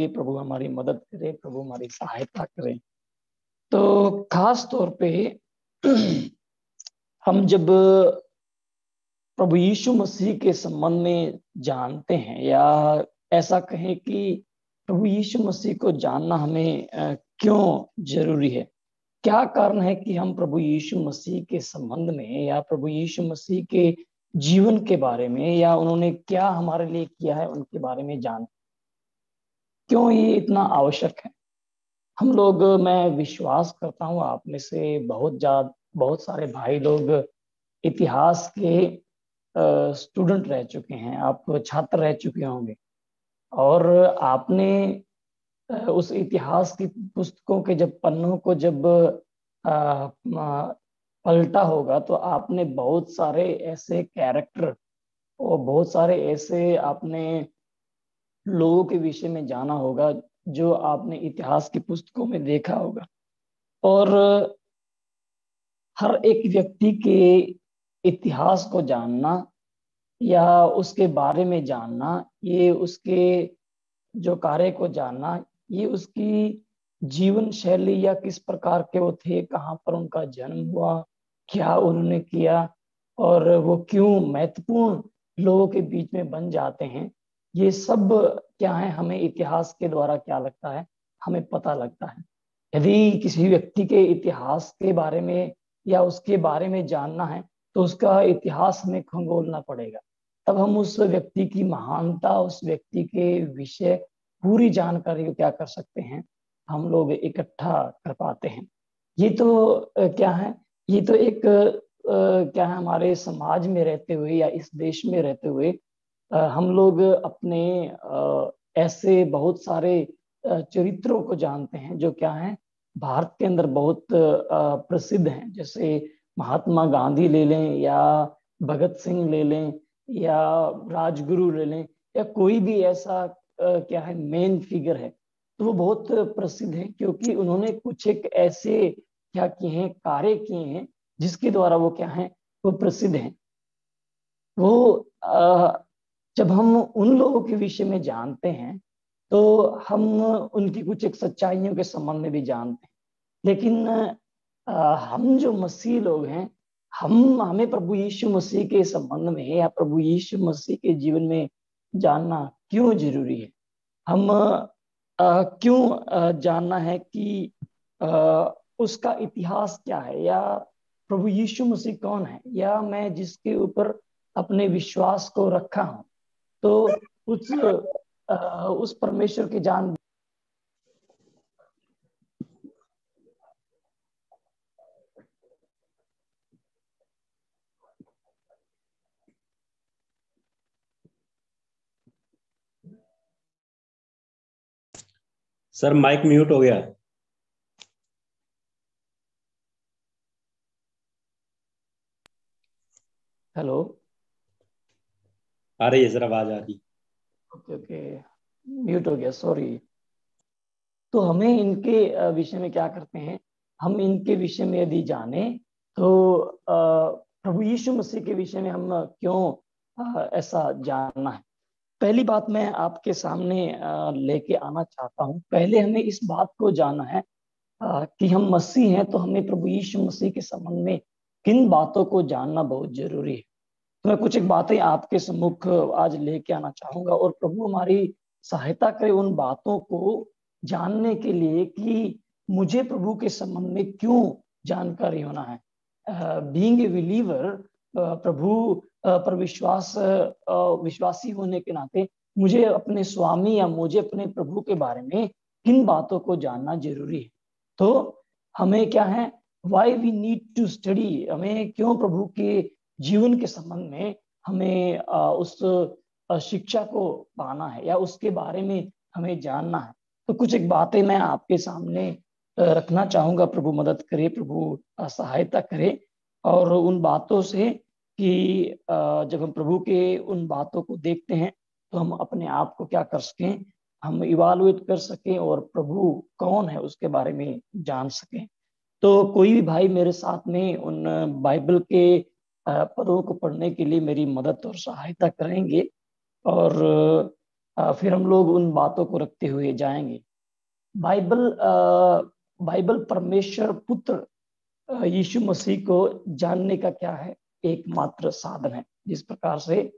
प्रभु हमारी मदद करे, प्रभु हमारी सहायता करे। तो खास तौर पे हम जब प्रभु यीशु मसीह के संबंध में जानते हैं, या ऐसा कहें कि प्रभु यीशु मसीह को जानना हमें क्यों जरूरी है, क्या कारण है कि हम प्रभु यीशु मसीह के संबंध में या प्रभु यीशु मसीह के जीवन के बारे में या उन्होंने क्या हमारे लिए किया है उनके बारे में जान, क्यों ये इतना आवश्यक है। हम लोग, मैं विश्वास करता हूँ आप में से बहुत सारे भाई लोग इतिहास के स्टूडेंट रह चुके हैं, आप छात्र रह चुके होंगे, और आपने उस इतिहास की पुस्तकों के जब पन्नों को जब पलटा होगा तो आपने बहुत सारे ऐसे कैरेक्टर और बहुत सारे ऐसे आपने लोगों के विषय में जाना होगा जो आपने इतिहास की पुस्तकों में देखा होगा। और हर एक व्यक्ति के इतिहास को जानना या उसके बारे में जानना, ये उसके जो कार्य को जानना, ये उसकी जीवन शैली या किस प्रकार के वो थे, कहाँ पर उनका जन्म हुआ, क्या उन्होंने किया और वो क्यों महत्वपूर्ण लोगों के बीच में बन जाते हैं, ये सब क्या है हमें इतिहास के द्वारा क्या लगता है, हमें पता लगता है। यदि किसी व्यक्ति के इतिहास के बारे में या उसके बारे में जानना है तो उसका इतिहास हमें खंगोलना पड़ेगा, तब हम उस व्यक्ति की महानता, उस व्यक्ति के विषय पूरी जानकारी को क्या कर सकते हैं, हम लोग इकट्ठा कर पाते हैं। ये तो क्या है, ये तो एक क्या है, हमारे समाज में रहते हुए या इस देश में रहते हुए हम लोग अपने ऐसे बहुत सारे चरित्रों को जानते हैं जो क्या है भारत के अंदर बहुत प्रसिद्ध हैं। जैसे महात्मा गांधी ले लें या भगत सिंह ले लें या राजगुरु ले लें या कोई भी ऐसा क्या है मेन फिगर है, तो वो बहुत प्रसिद्ध है क्योंकि उन्होंने कुछ एक ऐसे क्या किए हैं, कार्य किए हैं जिसके द्वारा वो क्या है, वो प्रसिद्ध हैं। वो जब हम उन लोगों के विषय में जानते हैं तो हम उनकी कुछ एक सच्चाइयों के संबंध में भी जानते हैं। लेकिन हम जो मसीह लोग हैं, हमें प्रभु यीशु मसीह के संबंध में या प्रभु यीशु मसीह के जीवन में जानना क्यों जरूरी है। हम क्यों जानना है कि उसका इतिहास क्या है, या प्रभु यीशु मसीह कौन है, या मैं जिसके ऊपर अपने विश्वास को रखा हूं तो उस परमेश्वर के जान। सर माइक म्यूट हो गया। हेलो, आ रही है सर, आवाज आ रही। ओके ओके, म्यूट हो गया, सॉरी। तो हमें इनके विषय में क्या करते हैं, हम इनके विषय में यदि जाने तो प्रभु यीशु मसीह के विषय में हम क्यों ऐसा जानना है। पहली बात मैं आपके सामने लेके आना चाहता हूँ। पहले हमें इस बात को जानना है कि हम मसीह हैं, तो हमें प्रभु यीशु मसीह के संबंध में किन बातों को जानना बहुत जरूरी है। तो मैं कुछ एक बातें आपके सम्मुख आज लेके आना चाहूंगा और प्रभु हमारी सहायता करे उन बातों को जानने के लिए कि मुझे प्रभु के संबंध में क्यों जानकारी होना है। बीइंग ए बिलीवर, प्रभु पर विश्वासी होने के नाते मुझे अपने स्वामी या मुझे अपने प्रभु के बारे में किन बातों को जानना जरूरी है। तो हमें क्या है, why we need to study, हमें क्यों प्रभु के जीवन के संबंध में हमें उस शिक्षा को पाना है या उसके बारे में हमें जानना है। तो कुछ एक बातें मैं आपके सामने रखना चाहूंगा। प्रभु मदद करे, प्रभु सहायता करे और उन बातों से कि जब हम प्रभु के उन बातों को देखते हैं तो हम अपने आप को क्या कर सकें, हम इवालुएट कर सकें और प्रभु कौन है उसके बारे में जान सकें। तो कोई भी भाई मेरे साथ में उन बाइबल के पदों को पढ़ने के लिए मेरी मदद और सहायता करेंगे, और फिर हम लोग उन बातों को रखते हुए जाएंगे। बाइबल परमेश्वर पुत्र यीशु मसीह को जानने का क्या है, एकमात्र साधन है। जिस प्रकार से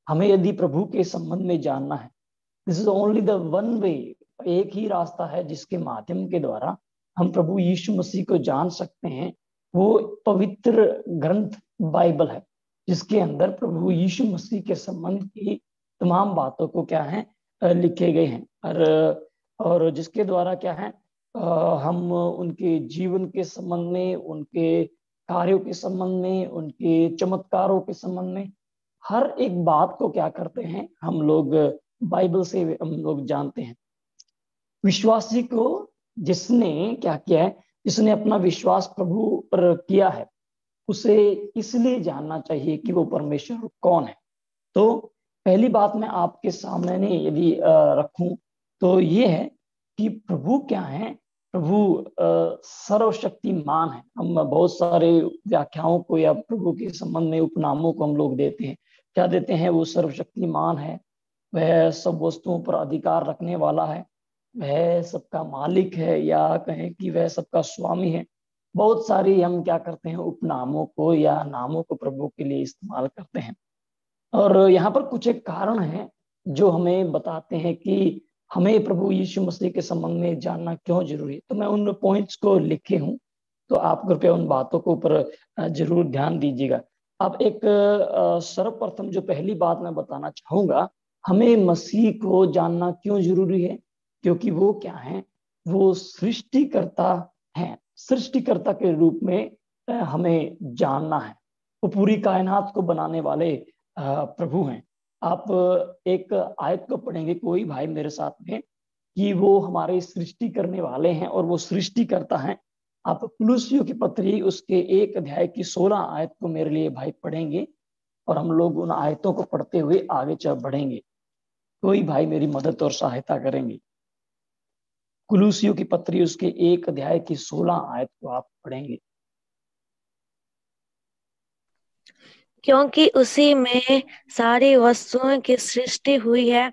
हमें यदि प्रभु के संबंध में जानना है, this is only the one way, एक ही रास्ता है जिसके माध्यम के द्वारा हम प्रभु यीशु मसीह को जान सकते हैं। वो पवित्र ग्रंथ बाइबल है, जिसके अंदर प्रभु यीशु मसीह के संबंध की तमाम बातों को क्या है लिखे गए हैं, और जिसके द्वारा क्या है हम उनके जीवन के संबंध में, उनके कार्यों के संबंध में, उनके चमत्कारों के संबंध में हर एक बात को क्या करते हैं हम लोग बाइबल से हम लोग जानते हैं। विश्वासी को जिसने क्या किया है, जिसने अपना विश्वास प्रभु पर किया है, उसे इसलिए जानना चाहिए कि वो परमेश्वर कौन है। तो पहली बात मैं आपके सामने यदि रखूं तो ये है कि प्रभु क्या है। प्रभु सर्वशक्तिमान है। हम बहुत सारे व्याख्याओं को या प्रभु के संबंध में उपनामों को हम लोग देते हैं। क्या देते हैं? वो सर्वशक्तिमान है, वह सब वस्तुओं पर अधिकार रखने वाला है, वह सबका मालिक है, या कहें कि वह सबका स्वामी है। बहुत सारी हम क्या करते हैं, उपनामों को या नामों को प्रभु के लिए इस्तेमाल करते हैं। और यहाँ पर कुछ एक कारण है जो हमें बताते हैं कि हमें प्रभु यीशु मसीह के संबंध में जानना क्यों जरूरी है। तो मैं उन पॉइंट्स को लिखे हूं, तो आप कृपया उन बातों को ऊपर जरूर ध्यान दीजिएगा। अब एक सर्वप्रथम जो पहली बात मैं बताना चाहूंगा, हमें मसीह को जानना क्यों जरूरी है? क्योंकि वो क्या है, वो सृष्टिकर्ता है। सृष्टिकर्ता के रूप में हमें जानना है। वो पूरी कायनात को बनाने वाले प्रभु हैं। आप एक आयत को पढ़ेंगे, कोई भाई मेरे साथ में, कि वो हमारे सृष्टि करने वाले हैं और वो सृष्टि करता है। आप कुलुस्सियों की पत्री उसके 1 अध्याय की 16 आयत को मेरे लिए भाई पढ़ेंगे, और हम लोग उन आयतों को पढ़ते हुए आगे चल बढ़ेंगे। कोई भाई मेरी मदद और सहायता करेंगे। कुलुस्सियों की पत्री उसके 1 अध्याय की 16 आयत को आप पढ़ेंगे। क्योंकि उसी में सारी वस्तुओं की सृष्टि हुई है,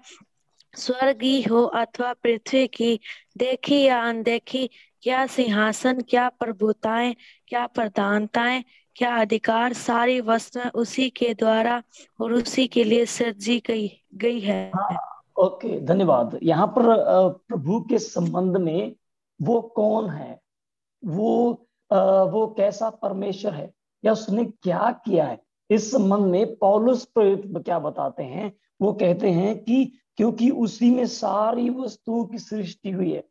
स्वर्गीय हो अथवा पृथ्वी की, देखी या अनदेखी, क्या सिंहासन, क्या प्रभुताएं, क्या प्रधानताएं, क्या अधिकार, सारी वस्तुएं उसी के द्वारा और उसी के लिए सृजी गई है। हाँ, ओके, धन्यवाद। यहाँ पर प्रभु के संबंध में वो कौन है, वो कैसा परमेश्वर है, या उसने क्या किया है, इस संबंध में पौलुस प्रेरित क्या बताते हैं। वो कहते हैं कि क्योंकि उसी में सारी वस्तुओं की सृष्टि हुई है।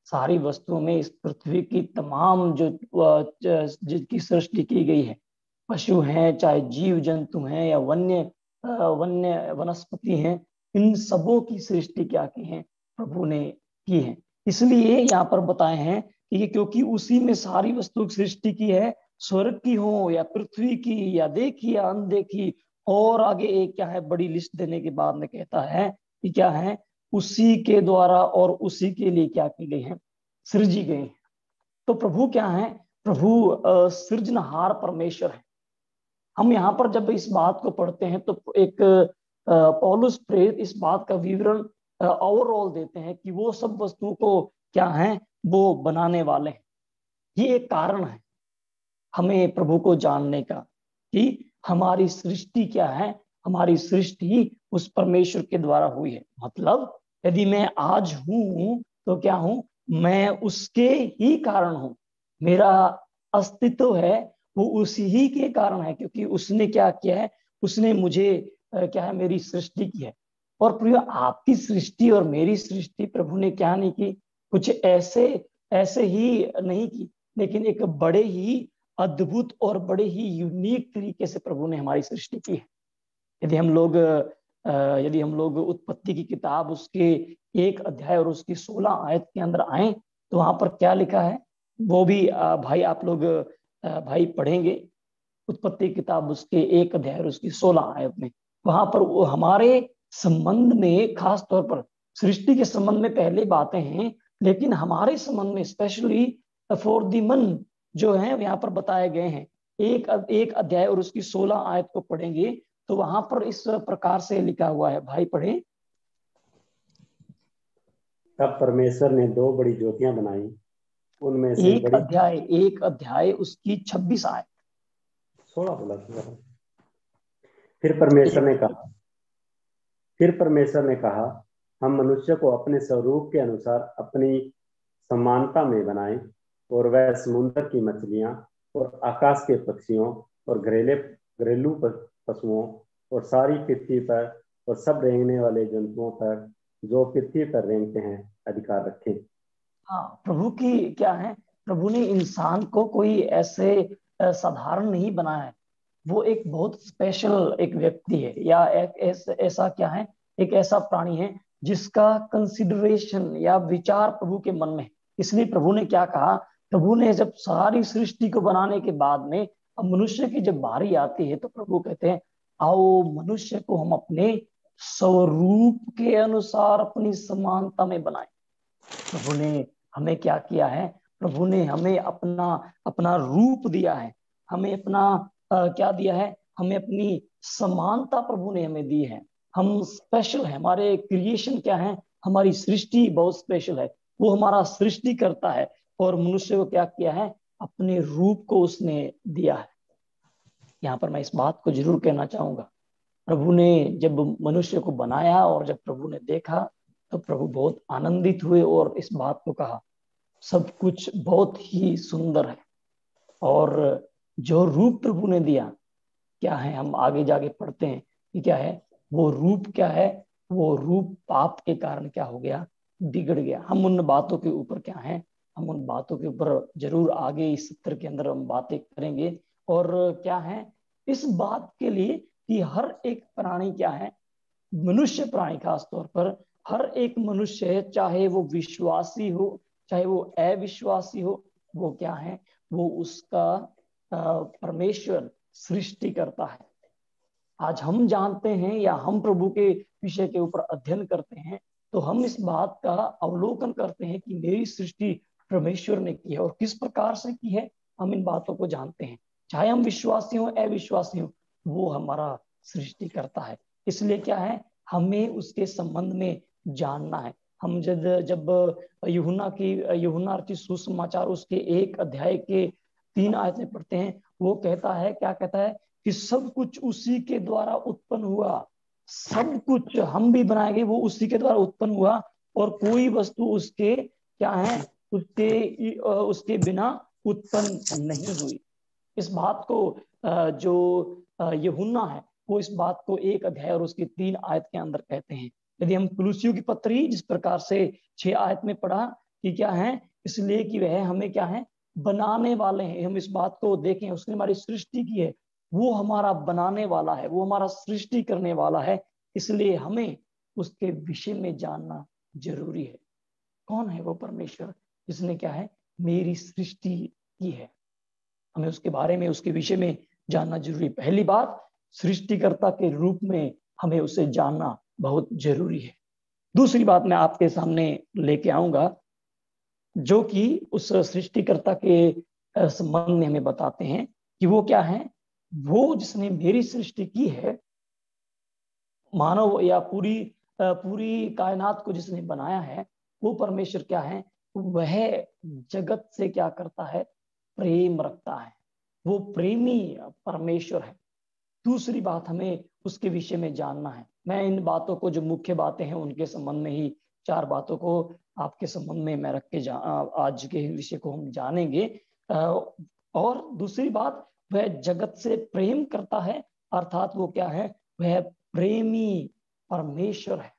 सारी वस्तुओं में इस पृथ्वी की तमाम जो जिसकी सृष्टि की गई है, पशु हैं, चाहे जीव जंतु हैं, या वन्य वनस्पति हैं, इन सबों की सृष्टि क्या की है, प्रभु ने की है। इसलिए यहाँ पर बताए हैं कि क्योंकि उसी में सारी वस्तु की सृष्टि की है, स्वर्ग की हो या पृथ्वी की, या देखी या अनदेखी। और आगे एक क्या है, बड़ी लिस्ट देने के बाद में कहता है कि क्या है, उसी के द्वारा और उसी के लिए क्या की गई है, सृजी गई है। तो प्रभु क्या है? प्रभु सृजनहार परमेश्वर है। हम यहाँ पर जब इस बात को पढ़ते हैं तो एक पौलुस प्रेरित इस बात का विवरण ओवरऑल देते हैं कि वो सब वस्तुओं को क्या है, वो बनाने वाले हैं। ये एक कारण है हमें प्रभु को जानने का, कि हमारी सृष्टि क्या है। हमारी सृष्टि उस परमेश्वर के द्वारा हुई है। मतलब यदि मैं आज हूं तो क्या हूं, मैं उसके ही कारण हूं। मेरा अस्तित्व है वो उसी ही के कारण है, क्योंकि उसने क्या किया है, उसने मुझे क्या है, मेरी सृष्टि की है। और प्रिय, आपकी सृष्टि और मेरी सृष्टि प्रभु ने क्या नहीं की, कुछ ऐसे ही नहीं की, लेकिन एक बड़े ही अद्भुत और बड़े ही यूनिक तरीके से प्रभु ने हमारी सृष्टि की है। यदि हम लोग उत्पत्ति की किताब उसके 1 अध्याय और उसकी 16 आयत के अंदर आए, तो वहां पर क्या लिखा है वो भी भाई आप लोग भाई पढ़ेंगे। उत्पत्ति की किताब उसके 1 अध्याय और उसकी 16 आयत में, वहां पर वो हमारे संबंध में खास तौर पर सृष्टि के संबंध में पहले बातें हैं, लेकिन हमारे संबंध में स्पेशली फॉर द मन जो है यहाँ पर बताए गए हैं। एक अध्याय और उसकी 16 आयत को पढ़ेंगे तो वहां पर इस प्रकार से लिखा हुआ है, भाई पढ़े। तब परमेश्वर ने 2 बड़ी ज्योतियां बनाई, उनमें से एक अध्याय उसकी 26 आयत। 16 बोला था। फिर परमेश्वर ने कहा, हम मनुष्य को अपने स्वरूप के अनुसार अपनी समानता में बनाएं, और वह समुद्र की मछलियां और आकाश के पक्षियों और घरेलू पशुओं और सारी पृथ्वी पर और सब रेंगने वाले जंतुओं पर जो पृथ्वी पर रेंगते हैं अधिकार रखें। हाँ, प्रभु की क्या है, प्रभु ने इंसान को कोई ऐसे साधारण नहीं बनाया है। वो एक बहुत स्पेशल एक व्यक्ति है, या एक ऐसा क्या है, एक ऐसा प्राणी है जिसका कंसिडरेशन या विचार प्रभु के मन में है। इसलिए प्रभु ने क्या कहा, प्रभु ने जब सारी सृष्टि को बनाने के बाद में अब मनुष्य की जब बारी आती है तो प्रभु कहते हैं, आओ मनुष्य को हम अपने स्वरूप के अनुसार अपनी समानता में बनाएं। प्रभु ने हमें क्या किया है, प्रभु ने हमें अपना अपना रूप दिया है, हमें अपना क्या दिया है, हमें अपनी समानता प्रभु ने हमें दी है। हम स्पेशल है, हमारे क्रिएशन क्या है, हमारी सृष्टि बहुत स्पेशल है। वो हमारा सृष्टि करता है और मनुष्य को क्या किया है, अपने रूप को उसने दिया है। यहाँ पर मैं इस बात को जरूर कहना चाहूंगा, प्रभु ने जब मनुष्य को बनाया और जब प्रभु ने देखा तो प्रभु बहुत आनंदित हुए और इस बात को कहा, सब कुछ बहुत ही सुंदर है। और जो रूप प्रभु ने दिया क्या है, हम आगे जाके पढ़ते हैं कि क्या है वो रूप, क्या है वो रूप पाप के कारण क्या हो गया, बिगड़ गया। हम उन बातों के ऊपर क्या है, हम उन बातों के ऊपर जरूर आगे इस सत्र के अंदर हम बातें करेंगे। और क्या है इस बात के लिए कि हर एक प्राणी क्या है, मनुष्य प्राणी खास तौर पर हर एक मनुष्य है, चाहे वो विश्वासी हो चाहे वो अविश्वासी हो, वो क्या है, वो उसका परमेश्वर सृष्टि करता है। आज हम जानते हैं या हम प्रभु के विषय के ऊपर अध्ययन करते हैं तो हम इस बात का अवलोकन करते हैं कि मेरी सृष्टि परमेश्वर ने की है और किस प्रकार से की है, हम इन बातों को जानते हैं। चाहे हम विश्वासी हो अविश्वासी हो, वो हमारा सृष्टि करता है। इसलिए क्या है, हमें उसके संबंध में जानना है। हम जब यूहन्ना रचित सुसमाचार उसके 1 अध्याय के 3 आयत में पढ़ते हैं, वो कहता है, क्या कहता है कि सब कुछ उसी के द्वारा उत्पन्न हुआ, सब कुछ हम भी बनाए गए वो उसी के द्वारा उत्पन्न हुआ, और कोई वस्तु उसके क्या है, उसके बिना उत्पन्न नहीं हुई। इस बात को जो यूहन्ना है वो इस बात को 1 अध्याय और उसकी 3 आयत के अंदर कहते हैं। यदि हम कुलुसियों की पत्री जिस प्रकार से 6 आयत में पढ़ा कि क्या है, इसलिए कि वह हमें क्या है, बनाने वाले हैं। हम इस बात को देखें, उसने हमारी सृष्टि की है, वो हमारा बनाने वाला है, वो हमारा सृष्टि करने वाला है। इसलिए हमें उसके विषय में जानना जरूरी है। कौन है वो परमेश्वर जिसने क्या है, मेरी सृष्टि की है। हमें उसके बारे में, उसके विषय में जानना जरूरी। पहली बात, सृष्टिकर्ता के रूप में हमें उसे जानना बहुत जरूरी है। दूसरी बात मैं आपके सामने लेके आऊंगा जो कि उस सृष्टिकर्ता के संबंध में हमें बताते हैं कि वो क्या है, वो जिसने मेरी सृष्टि की है, मानव या पूरी कायनात को जिसने बनाया है, वो परमेश्वर क्या है, वह जगत से क्या करता है, प्रेम रखता है। वो प्रेमी परमेश्वर है। दूसरी बात, हमें उसके विषय में जानना है। मैं इन बातों को, जो मुख्य बातें हैं उनके संबंध में ही 4 बातों को आपके संबंध में मैं रख के आज के विषय को हम जानेंगे। और दूसरी बात, वह जगत से प्रेम करता है, अर्थात वो क्या है, वह प्रेमी परमेश्वर है।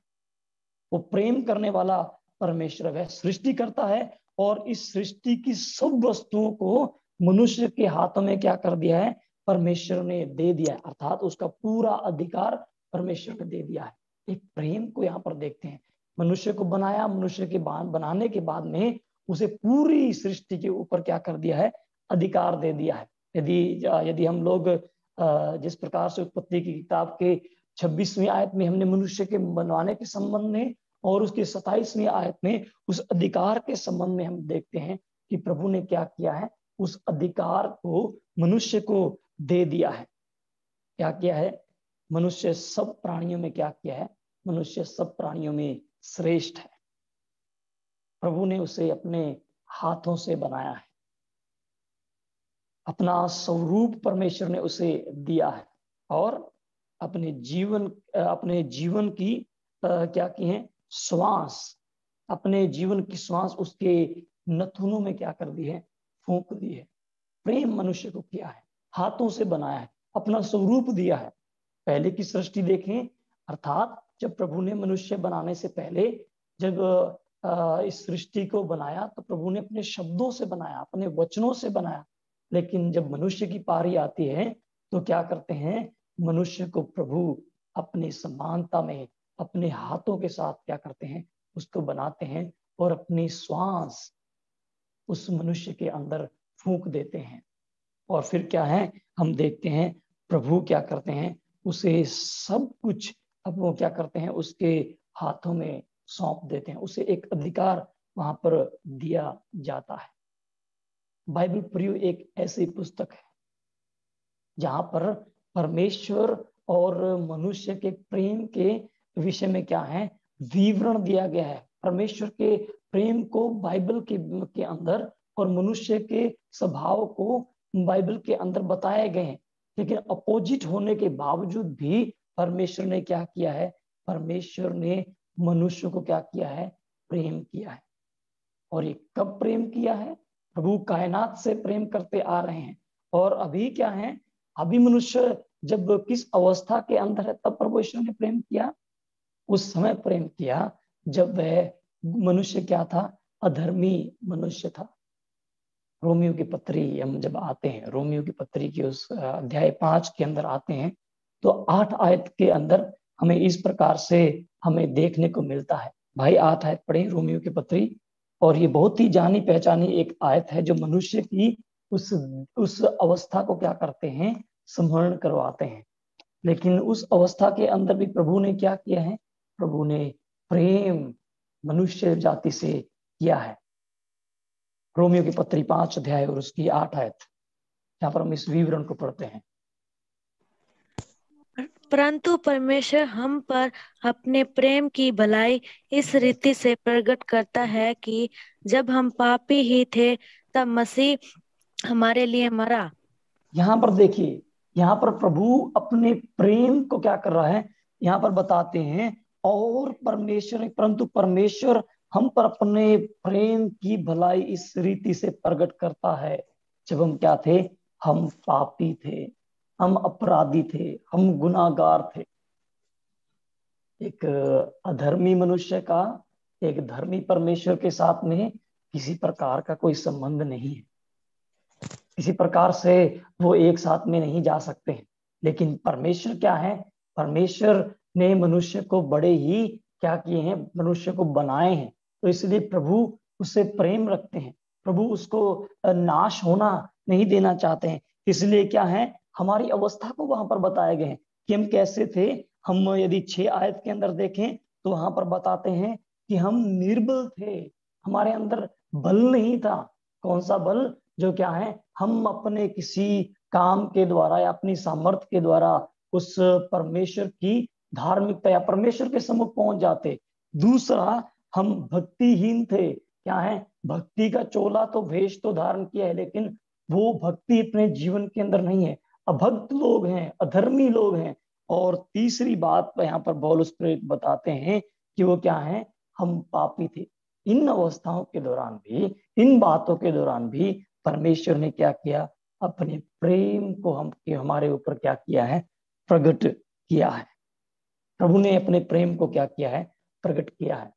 वो प्रेम करने वाला परमेश्वर, वह सृष्टि करता है और इस सृष्टि की सब वस्तुओं को मनुष्य के हाथों में क्या कर दिया है, परमेश्वर ने दे दिया है। अर्थात उसका पूरा अधिकार परमेश्वर ने दे दिया है। एक प्रेम को यहाँ पर देखते हैं। मनुष्य को बनाया, मनुष्य के बनाने के बाद में उसे पूरी सृष्टि के ऊपर क्या कर दिया है, अधिकार दे दिया है। यदि हम लोग जिस प्रकार से उत्पत्ति की किताब के 26वीं आयत में हमने मनुष्य के बनवाने के संबंध में और उसके 27वीं आयत में उस अधिकार के संबंध में हम देखते हैं कि प्रभु ने क्या किया है, उस अधिकार को मनुष्य को दे दिया है। क्या किया है? मनुष्य सब प्राणियों में क्या किया है? मनुष्य सब प्राणियों में श्रेष्ठ है। प्रभु ने उसे अपने हाथों से बनाया है, अपना स्वरूप परमेश्वर ने उसे दिया है और अपने जीवन की क्या की है? श्वास, अपने जीवन की श्वास उसके नथुनों में क्या कर दी है? फूंक दी है। प्रेम मनुष्य को किया है, हाथों से बनाया है, अपना स्वरूप दिया है। पहले की सृष्टि देखें, अर्थात जब प्रभु ने मनुष्य बनाने से पहले जब इस सृष्टि को बनाया तो प्रभु ने अपने शब्दों से बनाया, अपने वचनों से बनाया। लेकिन जब मनुष्य की पारी आती है तो क्या करते हैं? मनुष्य को प्रभु अपनी समानता में अपने हाथों के साथ क्या करते हैं? उसको बनाते हैं और अपनी श्वास उस मनुष्य के अंदर फूंक देते हैं। और फिर क्या है? हम देखते हैं प्रभु क्या करते हैं? उसे सब कुछ अब वो क्या करते हैं? उसके हाथों में सौंप देते हैं, उसे एक अधिकार वहां पर दिया जाता है। बाइबल प्रियो एक ऐसी पुस्तक है जहां पर परमेश्वर और मनुष्य के प्रेम के विषय में क्या है? विवरण दिया गया है। परमेश्वर के प्रेम को बाइबल के अंदर और मनुष्य के स्वभाव को बाइबल के अंदर बताए गए हैं। लेकिन अपोजिट होने के बावजूद भी परमेश्वर ने क्या किया है? परमेश्वर ने मनुष्य को क्या किया है? प्रेम किया है। और ये कब प्रेम किया है? प्रभु कायनात से प्रेम करते आ रहे हैं। और अभी क्या है? अभी मनुष्य जब किस अवस्था के अंदर है तब परमेश्वर ने प्रेम किया? उस समय प्रेम किया जब वह मनुष्य क्या था? अधर्मी मनुष्य था। रोमियो की पत्री हम जब आते हैं, रोमियो की पत्री की उस अध्याय 5 के अंदर आते हैं तो 8 आयत के अंदर हमें इस प्रकार से हमें देखने को मिलता है। भाई 8 आयत पढ़े रोमियो की पत्री, और ये बहुत ही जानी पहचानी एक आयत है जो मनुष्य की उस अवस्था को क्या करते हैं? स्मरण करवाते हैं। लेकिन उस अवस्था के अंदर भी प्रभु ने क्या किया है? प्रभु ने प्रेम मनुष्य जाति से किया है। रोमियो की पत्री 5 अध्याय और उसकी 8 आयत, यहाँ पर हम इस विवरण को पढ़ते हैं। परंतु परमेश्वर हम पर अपने प्रेम की भलाई इस रीति से प्रकट करता है कि जब हम पापी ही थे तब मसीह हमारे लिए मरा। यहाँ पर देखिए, यहाँ पर प्रभु अपने प्रेम को क्या कर रहा है? यहाँ पर बताते हैं, और परंतु परमेश्वर हम पर अपने प्रेम की भलाई इस रीति से प्रकट करता है, जब हम क्या थे? हम पापी थे, हम अपराधी थे, हम गुनाहगार थे। एक अधर्मी मनुष्य का एक धर्मी परमेश्वर के साथ में किसी प्रकार का कोई संबंध नहीं है, किसी प्रकार से वो एक साथ में नहीं जा सकते हैं। लेकिन परमेश्वर क्या है? परमेश्वर ने मनुष्य को बड़े ही क्या किए हैं? मनुष्य को बनाए हैं। तो इसलिए प्रभु उससे प्रेम रखते हैं, प्रभु उसको नाश होना नहीं देना चाहते हैं। इसलिए क्या है? हमारी अवस्था को वहां पर बताए गए हैं कि हम कैसे थे। हम यदि 6 आयत के अंदर देखें तो वहां पर बताते हैं कि हम निर्बल थे, हमारे अंदर बल नहीं था। कौन सा बल? जो क्या है? हम अपने किसी काम के द्वारा या अपनी सामर्थ्य के द्वारा उस परमेश्वर की धार्मिकता या परमेश्वर के सम्मुख पहुंच जाते। दूसरा, हम भक्तिहीन थे। क्या है? भक्ति का चोला तो भेष तो धारण किया है, लेकिन वो भक्ति अपने जीवन के अंदर नहीं है। अभक्त लोग हैं, अधर्मी लोग हैं। और तीसरी बात यहाँ पर पौलुस प्रेरित बताते हैं कि वो क्या है? हम पापी थे। इन अवस्थाओं के दौरान भी, इन बातों के दौरान भी परमेश्वर ने क्या किया? अपने प्रेम को हमारे ऊपर क्या किया है? प्रकट किया है। प्रभु ने अपने प्रेम को क्या किया है? प्रकट किया है।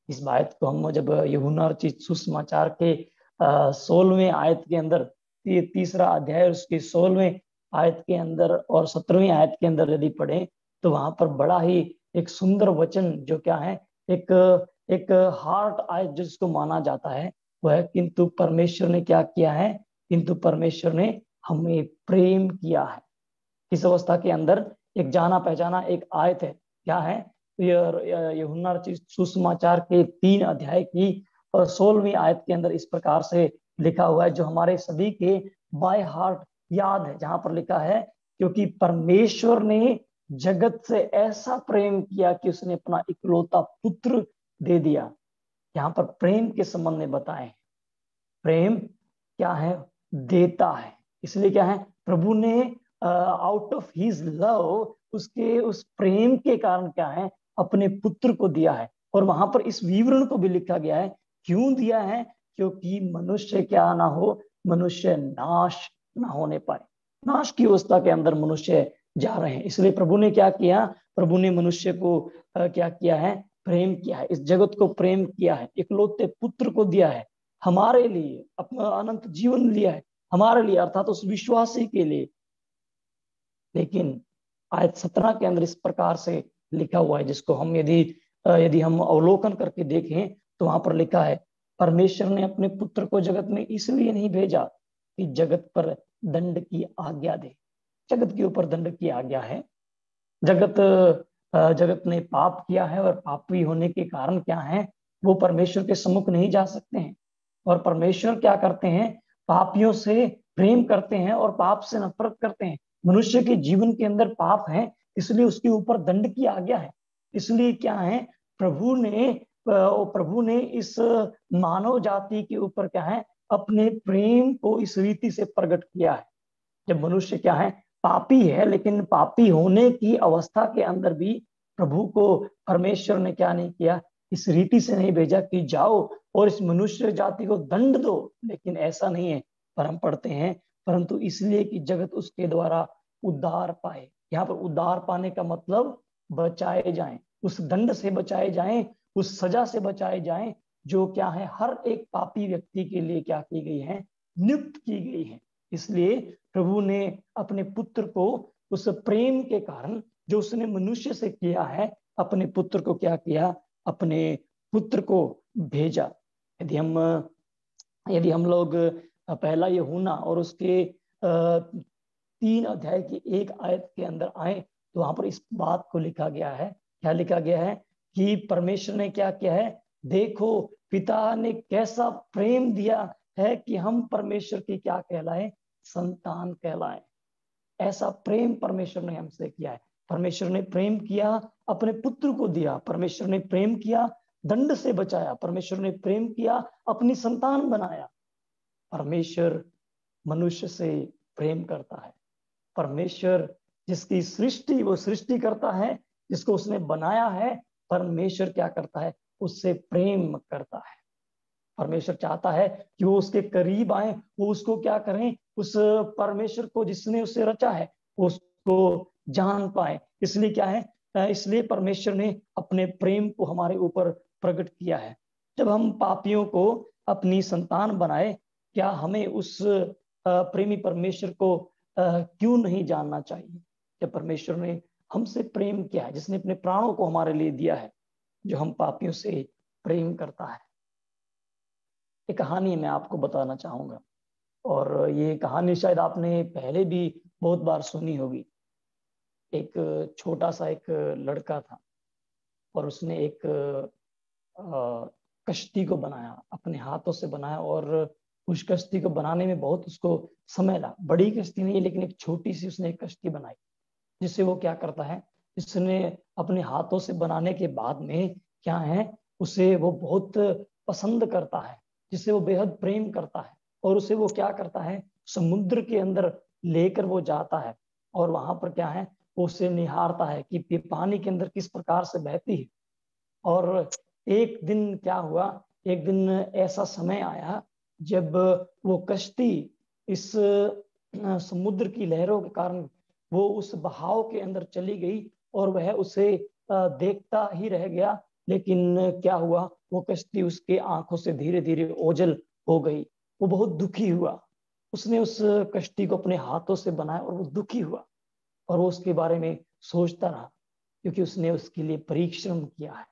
इस बात को हम जब यूहन्ना रचित सुसमाचार के 16वें आयत के अंदर, ये तीसरा अध्याय उसके 16वें आयत के अंदर और 17वीं आयत के अंदर यदि पढ़े तो वहां पर बड़ा ही एक सुंदर वचन जो क्या है, एक हार्ट आयत जिसको माना जाता है वह है, किंतु परमेश्वर ने क्या किया है? किंतु परमेश्वर ने हमें प्रेम किया है। इस अवस्था के अंदर एक जाना पहचाना एक आयत है। क्या है? यूहन्ना रचित सुसमाचार के 3 अध्याय की 16वीं आयत के अंदर इस प्रकार से लिखा हुआ है, जो हमारे सभी के बाय हार्ट याद है, जहां पर लिखा है, क्योंकि परमेश्वर ने जगत से ऐसा प्रेम किया कि उसने अपना इकलौता पुत्र दे दिया। यहाँ पर प्रेम के संबंध में बताए, प्रेम क्या है? देता है। इसलिए क्या है? प्रभु ने आउट ऑफ हिज लव, उसके उस प्रेम के कारण क्या है? अपने पुत्र को दिया है। और वहां पर इस विवरण को भी लिखा गया है, क्यों दिया है? क्योंकि मनुष्य क्या ना हो, मनुष्य नाश ना होने पाए। नाश की अवस्था के अंदर मनुष्य जा रहे हैं। इसलिए प्रभु ने क्या किया? प्रभु ने मनुष्य को क्या किया है? प्रेम किया है, इस जगत को प्रेम किया है, इकलौते पुत्र को दिया है हमारे लिए, अपना अनंत जीवन लिया है हमारे लिए, अर्थात उस विश्वासी के लिए। लेकिन आयत 17 के अंदर इस प्रकार से लिखा हुआ है, जिसको हम यदि हम अवलोकन करके देखें तो वहां पर लिखा है, परमेश्वर ने अपने पुत्र को जगत में इसलिए नहीं भेजा कि जगत पर दंड की आज्ञा दे। जगत के ऊपर दंड की आज्ञा है। जगत ने पाप किया है, और पापी होने के कारण क्या है? वो परमेश्वर के सम्मुख नहीं जा सकते हैं। और परमेश्वर क्या करते हैं? पापियों से प्रेम करते हैं और पाप से नफरत करते हैं। मनुष्य के जीवन के अंदर पाप है, इसलिए उसके ऊपर दंड की आज्ञा है। इसलिए क्या है? प्रभु ने इस मानव जाति के ऊपर क्या है? अपने प्रेम को इस रीति से प्रकट किया है। जब मनुष्य क्या है? पापी है, लेकिन पापी होने की अवस्था के अंदर भी प्रभु को परमेश्वर ने क्या नहीं किया? इस रीति से नहीं भेजा कि जाओ और इस मनुष्य जाति को दंड दो। लेकिन ऐसा नहीं है, पर हम पढ़ते हैं, परंतु इसलिए कि जगत उसके द्वारा उद्धार पाए। यहाँ पर उद्धार पाने का मतलब बचाए जाएं, उस दंड से बचाए जाएं, उस सजा से बचाए जाएं, जो क्या है? हर एक पापी व्यक्ति के लिए क्या की गई है? नियुक्त की गई है। इसलिए प्रभु ने अपने पुत्र को उस प्रेम के कारण जो उसने मनुष्य से किया है, अपने पुत्र को क्या किया? अपने पुत्र को भेजा। यदि हम लोग पहला यूहन्ना और उसके 3 अध्याय की 1 आयत के अंदर आए तो वहां पर इस बात को लिखा गया है। क्या लिखा गया है? कि परमेश्वर ने क्या किया है? देखो पिता ने कैसा प्रेम दिया है कि हम परमेश्वर की क्या कहलाए? संतान कहलाए। ऐसा प्रेम परमेश्वर ने हमसे किया है। परमेश्वर ने प्रेम किया, अपने पुत्र को दिया। परमेश्वर ने प्रेम किया, दंड से बचाया। परमेश्वर ने प्रेम किया, अपनी संतान बनाया। परमेश्वर मनुष्य से प्रेम करता है। परमेश्वर जिसकी सृष्टि, वो सृष्टि करता है, जिसको उसने बनाया है, परमेश्वर क्या करता है? उससे प्रेम करता है। परमेश्वर चाहता है कि वो उसके करीब आए, वो उसको क्या करें? उस परमेश्वर को जिसने उसे रचा है उसको जान पाए। इसलिए क्या है? इसलिए परमेश्वर ने अपने प्रेम को हमारे ऊपर प्रकट किया है। जब हम पापियों को अपनी संतान बनाए, क्या हमें उस प्रेमी परमेश्वर को क्यों नहीं जानना चाहिए? जब परमेश्वर ने हमसे प्रेम किया है, जिसने अपने प्राणों को हमारे लिए दिया है, जो हम पापियों से प्रेम करता है। एक कहानी मैं आपको बताना चाहूंगा, और ये कहानी शायद आपने पहले भी बहुत बार सुनी होगी। एक छोटा सा एक लड़का था, और उसने एक कश्ती को बनाया, अपने हाथों से बनाया, और उस कश्ती को बनाने में बहुत उसको समय लगा। बड़ी कश्ती नहीं, लेकिन एक छोटी सी उसने एक कश्ती बनाई, जिससे वो क्या करता है? इसने अपने हाथों से बनाने के बाद में क्या है? उसे वो बहुत पसंद करता है, जिसे वो बेहद प्रेम करता है, और उसे वो क्या करता है? समुद्र के अंदर लेकर वो जाता है, और वहां पर क्या है? वो उसे निहारता है कि पानी के अंदर किस प्रकार से बहती है। और एक दिन क्या हुआ? एक दिन ऐसा समय आया जब वो कश्ती इस समुद्र की लहरों के कारण वो उस बहाव के अंदर चली गई, और वह उसे देखता ही रह गया। लेकिन क्या हुआ? वो कश्ती उसके आंखों से धीरे धीरे ओझल हो गई। वो बहुत दुखी हुआ। उसने उस कश्ती को अपने हाथों से बनाया, और वो दुखी हुआ, और वो उसके बारे में सोचता रहा, क्योंकि उसने उसके लिए परिश्रम किया है।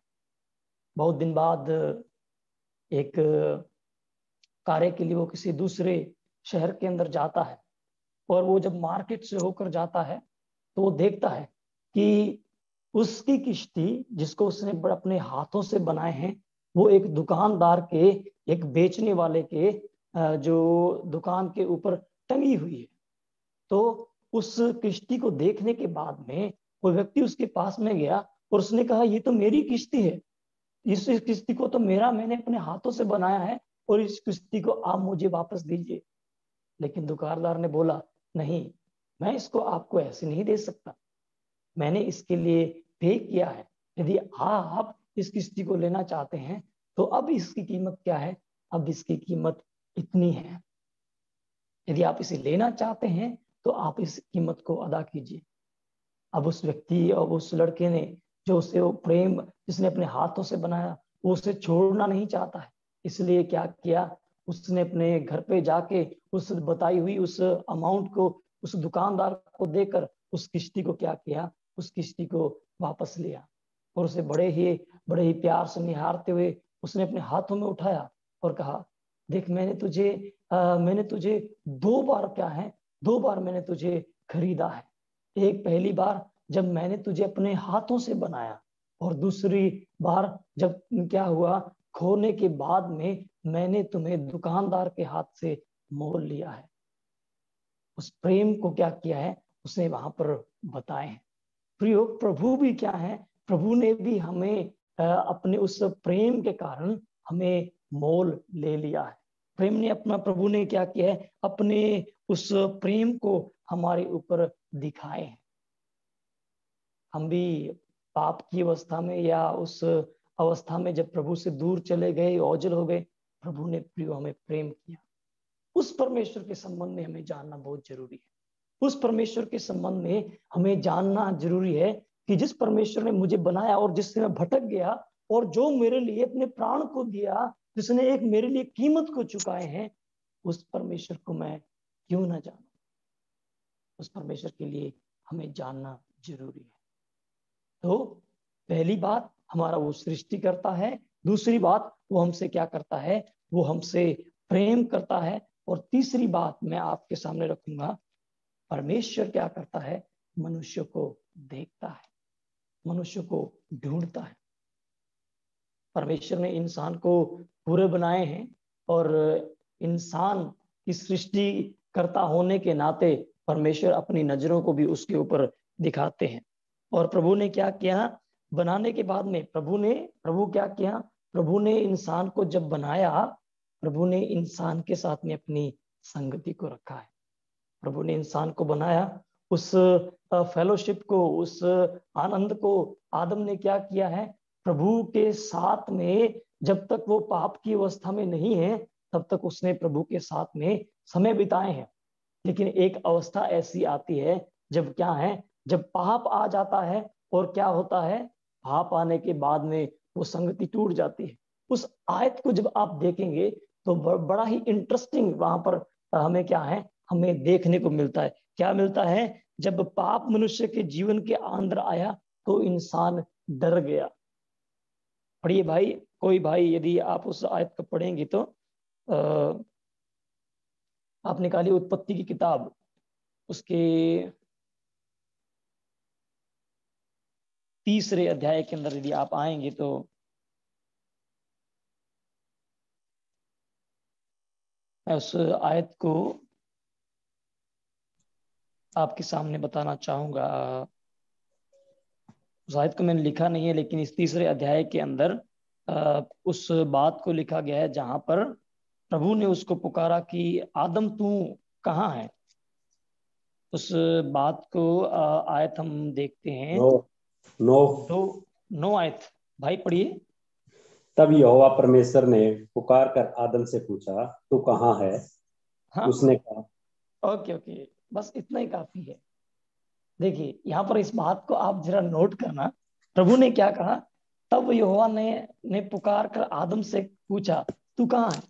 बहुत दिन बाद एक कार्य के लिए वो किसी दूसरे शहर के अंदर जाता है, और वो जब मार्केट से होकर जाता है तो वो देखता है कि उसकी किश्ती जिसको उसने अपने हाथों से बनाए हैं, वो एक दुकानदार के, एक बेचने वाले के जो दुकान के ऊपर टंगी हुई है। तो उस किश्ती को देखने के बाद में वो व्यक्ति उसके पास में गया और उसने कहा, ये तो मेरी किश्ती है, इस किश्ती को तो मैंने अपने हाथों से बनाया है और इस किश्ती को आप मुझे वापस दीजिए। लेकिन दुकानदार ने बोला, नहीं, मैं इसको आपको ऐसे नहीं दे सकता, मैंने इसके लिए पे किया है। यदि आप इस किश्ती को लेना चाहते हैं तो अब इसकी कीमत क्या है? अब इसकी कीमत इतनी है। यदि आप इसे लेना चाहते हैं तो आप इस कीमत को अदा कीजिए। अब उस व्यक्ति और उस लड़के ने, जो उसे वो प्रेम जिसने अपने हाथों से बनाया, वो उसे छोड़ना नहीं चाहता है। इसलिए क्या किया, उसने अपने घर पे जाके उस बताई हुई उस अमाउंट को उस दुकानदार को देकर उस किश्ती को क्या किया, उस किश्ती को वापस लिया और उसे बड़े ही प्यार से निहारते हुए उसने अपने हाथों में उठाया और कहा, देख, मैंने तुझे 2 बार क्या है, 2 बार मैंने तुझे खरीदा है। एक पहली बार जब मैंने तुझे अपने हाथों से बनाया, और दूसरी बार जब क्या हुआ, खोने के बाद में मैंने तुम्हें दुकानदार के हाथ से मोल लिया है। उस प्रेम को क्या किया है उसने वहां पर बताए हैं। प्रियो, प्रभु भी क्या है, प्रभु ने भी हमें अपने उस प्रेम के कारण हमें मोल ले लिया है। प्रभु ने क्या किया है, अपने उस प्रेम को हमारे ऊपर दिखाए हैं। हम भी पाप की अवस्था में या उस अवस्था में जब प्रभु से दूर चले गए, ओझल हो गए, प्रभु ने प्रियो हमें प्रेम किया। उस परमेश्वर के संबंध में हमें जानना बहुत जरूरी है। उस परमेश्वर के संबंध में हमें जानना जरूरी है कि जिस परमेश्वर ने मुझे बनाया और जिससे मैं भटक गया और जो मेरे लिए अपने प्राण को दिया, जिसने एक मेरे लिए कीमत को चुकाए हैं, उस परमेश्वर को मैं क्यों ना जानूं। उस परमेश्वर के लिए हमें जानना जरूरी है। तो पहली बात, हमारा वो सृष्टि करता है। दूसरी बात, वो हमसे क्या करता है, वो हमसे प्रेम करता है। और तीसरी बात मैं आपके सामने रखूंगा, परमेश्वर क्या करता है, मनुष्य को देखता है, मनुष्य को ढूंढता है। परमेश्वर ने इंसान को पूरे बनाए हैं और इंसान की सृष्टि करता होने के नाते परमेश्वर अपनी नजरों को भी उसके ऊपर दिखाते हैं। और प्रभु ने क्या किया, बनाने के बाद में प्रभु क्या किया, प्रभु ने इंसान को जब बनाया, प्रभु ने इंसान के साथ में अपनी संगति को रखा है। प्रभु ने इंसान को बनाया, उस फेलोशिप को, उस आनंद को आदम ने क्या किया है, प्रभु के साथ में जब तक वो पाप की अवस्था में नहीं है तब तक उसने प्रभु के साथ में समय बिताए हैं। लेकिन एक अवस्था ऐसी आती है जब क्या है, जब पाप आ जाता है, और क्या होता है, पाप आने के बाद में वो संगति टूट जाती है। उस आयत को जब आप देखेंगे तो बड़ा ही इंटरेस्टिंग वहां पर हमें क्या है, हमें देखने को मिलता है। क्या मिलता है, जब पाप मनुष्य के जीवन के अंदर आया तो इंसान डर गया। पढ़िए भाई, कोई भाई यदि आप उस आयत को पढ़ेंगे तो आप निकालिए उत्पत्ति की किताब, उसके 3 अध्याय के अंदर यदि आप आएंगे तो मैं उस आयत को आपके सामने बताना चाहूंगा। उस आयत को मैंने लिखा नहीं है, लेकिन इस 3 अध्याय के अंदर उस बात को लिखा गया है जहां पर प्रभु ने उसको पुकारा कि आदम तू कहाँ है। उस बात को आयत हम देखते हैं। नो आयत भाई पढ़िए। तब यहोवा परमेश्वर ने पुकार कर आदम से पूछा, तू कहाँ है? हाँ, उसने कहा, ओके, बस इतना ही काफी है। देखिए यहाँ पर इस बात को आप जरा नोट करना, प्रभु ने क्या कहा, तब यहोवा ने पुकार कर आदम से पूछा, तू कहाँ है।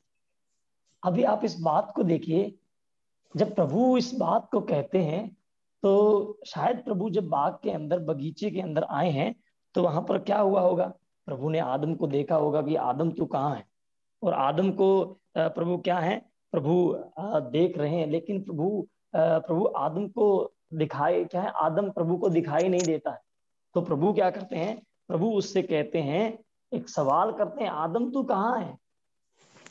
अभी आप इस बात को देखिए, जब प्रभु इस बात को कहते हैं तो शायद प्रभु जब बाग के अंदर, बगीचे के अंदर आए हैं तो वहां पर क्या हुआ होगा, प्रभु ने आदम को देखा होगा कि आदम तू कहाँ है। और आदम को प्रभु क्या है, प्रभु देख रहे हैं, लेकिन प्रभु आदम को दिखाई क्या है, आदम प्रभु को दिखाई नहीं देता है। तो प्रभु क्या करते हैं, प्रभु उससे कहते हैं, एक सवाल करते हैं, आदम तू कहाँ है,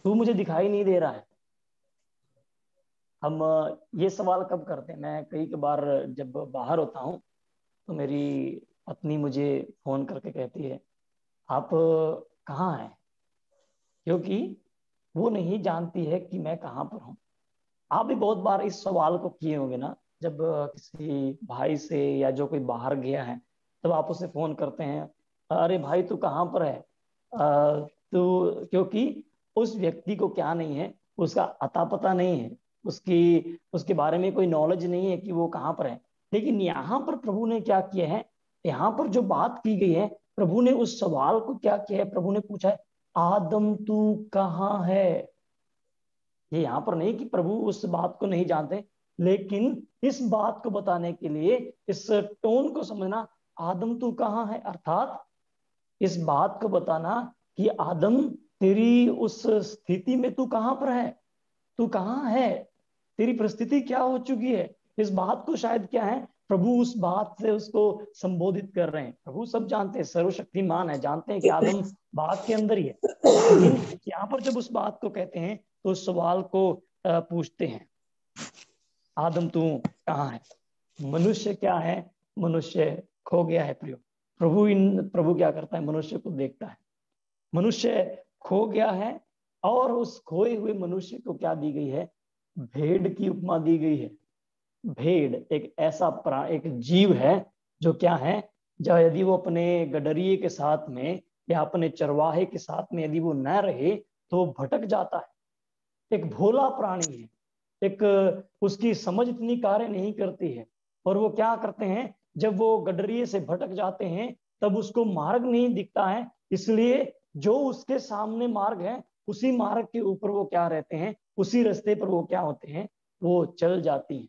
तू मुझे दिखाई नहीं दे रहा है। हम ये सवाल कब करते हैं, मैं कई बार जब बाहर होता हूँ तो मेरी पत्नी मुझे फोन करके कहती है आप कहाँ हैं, क्योंकि वो नहीं जानती है कि मैं कहाँ पर हूँ। आप भी बहुत बार इस सवाल को किए होंगे ना, जब किसी भाई से या जो कोई बाहर गया है तब आप उसे फोन करते हैं, अरे भाई तू कहाँ पर है, तो क्योंकि उस व्यक्ति को क्या नहीं है, उसका अता पता नहीं है, उसकी उसके बारे में कोई नॉलेज नहीं है कि वो कहाँ पर है। लेकिन यहाँ पर प्रभु ने क्या किया है, यहाँ पर जो बात की गई है, प्रभु ने उस सवाल को क्या किया है, प्रभु ने पूछा है आदम तू कहाँ है। ये यहाँ पर नहीं कि प्रभु उस बात को नहीं जानते, लेकिन इस बात को बताने के लिए इस टोन को समझना, आदम तू कहाँ है, अर्थात इस बात को बताना कि आदम तेरी उस स्थिति में तू कहाँ पर है, तू कहाँ है, तेरी परिस्थिति क्या हो चुकी है। इस बात को शायद क्या है, प्रभु उस बात से उसको संबोधित कर रहे हैं। प्रभु सब जानते हैं, सर्वशक्तिमान है, जानते हैं कि आदम बाग के अंदर ही है, लेकिन यहाँ पर जब उस बात को कहते हैं तो उस सवाल को पूछते हैं, आदम तू कहाँ है, मनुष्य क्या है, मनुष्य खो गया है। प्रभु क्या करता है, मनुष्य को देखता है, मनुष्य खो गया है, और उस खोए हुए मनुष्य को क्या दी गई है, भेड़ की उपमा दी गई है। भेड़ एक ऐसा एक जीव है जो क्या है, जब यदि वो अपने गडरिये के साथ में या अपने चरवाहे के साथ में यदि वो न रहे तो वो भटक जाता है। एक भोला प्राणी है, एक उसकी समझ इतनी कार्य नहीं करती है, और वो क्या करते हैं, जब वो गडरिये से भटक जाते हैं तब उसको मार्ग नहीं दिखता है, इसलिए जो उसके सामने मार्ग है उसी मार्ग के ऊपर वो क्या रहते हैं, उसी रास्ते पर वो क्या होते हैं, वो चल जाती हैं।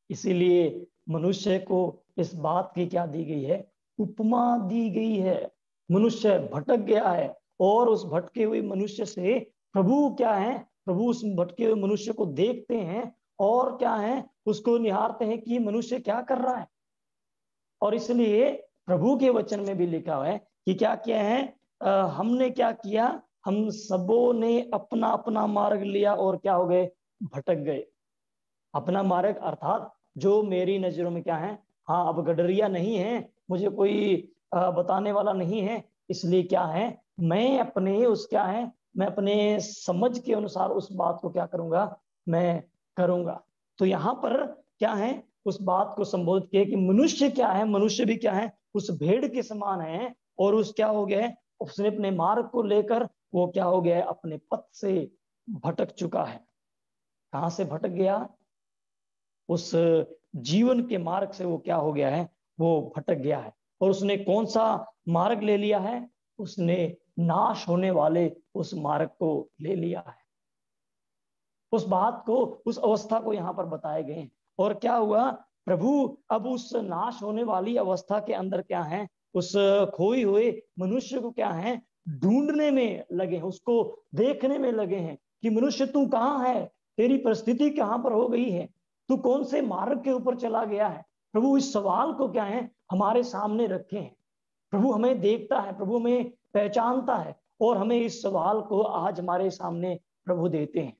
इसीलिए मनुष्य को इस बात की क्या दी गई है, उपमा दी गई है। मनुष्य भटक गया है, और उस भटके हुए मनुष्य से प्रभु क्या है, प्रभु उस भटके हुए मनुष्य को देखते हैं और क्या है, उसको निहारते हैं कि मनुष्य क्या कर रहा है। और इसलिए प्रभु के वचन में भी लिखा हुआ है कि क्या किया है, हमने क्या किया, हम सबों ने अपना अपना मार्ग लिया और क्या हो गए, भटक गए। अपना मार्ग अर्थात जो मेरी नजरों में क्या है, हाँ अब गडरिया नहीं है, मुझे कोई बताने वाला नहीं है, इसलिए क्या है, मैं अपने उस क्या है, मैं अपने समझ के अनुसार उस बात को क्या करूंगा, मैं करूंगा। तो यहाँ पर क्या है, उस बात को संबोधित किया कि मनुष्य क्या है, मनुष्य भी क्या है, उस भेड़ के समान है, और उस क्या हो गया है, उसने अपने मार्ग को लेकर वो क्या हो गया है, अपने पथ से भटक चुका है। कहां से भटक गया, उस जीवन के मार्ग से वो क्या हो गया है, वो भटक गया है। और उसने कौन सा मार्ग ले लिया है, उसने नाश होने वाले उस मार्ग को ले लिया है। उस बात को, उस अवस्था को यहाँ पर बताए गए हैं। और क्या हुआ, प्रभु अब उस नाश होने वाली अवस्था के अंदर क्या है, उस खोई हुए मनुष्य को क्या है, ढूंढने में लगे हैं, उसको देखने में लगे हैं कि मनुष्य तू कहाँ है, तेरी परिस्थिति कहाँ पर हो गई है, तू कौन से मार्ग के ऊपर चला गया है। प्रभु इस सवाल को क्या है, हमारे सामने रखे हैं। प्रभु हमें देखता है, प्रभु हमें पहचानता है, और हमें इस सवाल को आज हमारे सामने प्रभु देते हैं।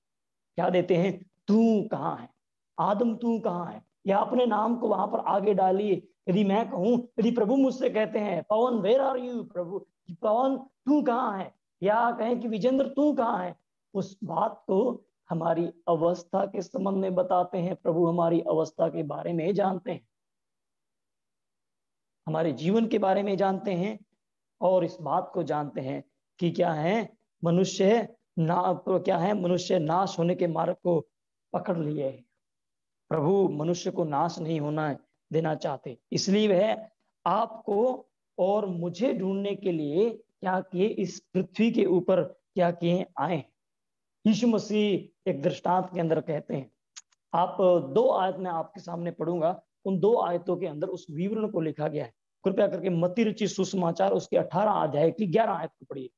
क्या देते हैं, तू कहाँ है, आदम तू कहाँ है, या अपने नाम को वहां पर आगे डालिए। यदि मैं कहूं, यदि प्रभु मुझसे कहते हैं पवन वेयर आर यू, प्रभु पवन तू कहाँ है, या कहें कि विजेंद्र तू कहाँ है, उस बात को हमारी अवस्था के संबंध में बताते हैं। प्रभु हमारी अवस्था के बारे में जानते हैं, हमारे जीवन के बारे में जानते हैं, और इस बात को जानते हैं कि क्या है, मनुष्य क्या है, मनुष्य नाश होने के मार्ग को पकड़ लिए है। प्रभु मनुष्य को नाश नहीं होना देना चाहते, इसलिए वह आपको और मुझे ढूंढने के लिए क्या किए, इस पृथ्वी के ऊपर क्या किए, आए। यीशु मसीह एक दृष्टांत के अंदर कहते हैं, आप दो आयत में आपके सामने पढ़ूंगा, उन दो आयतों के अंदर उस विवरण को लिखा गया है। कृपया करके मत्ती रचित सुसमाचार उसके 18 अध्याय की 11 आयत को पढ़िए,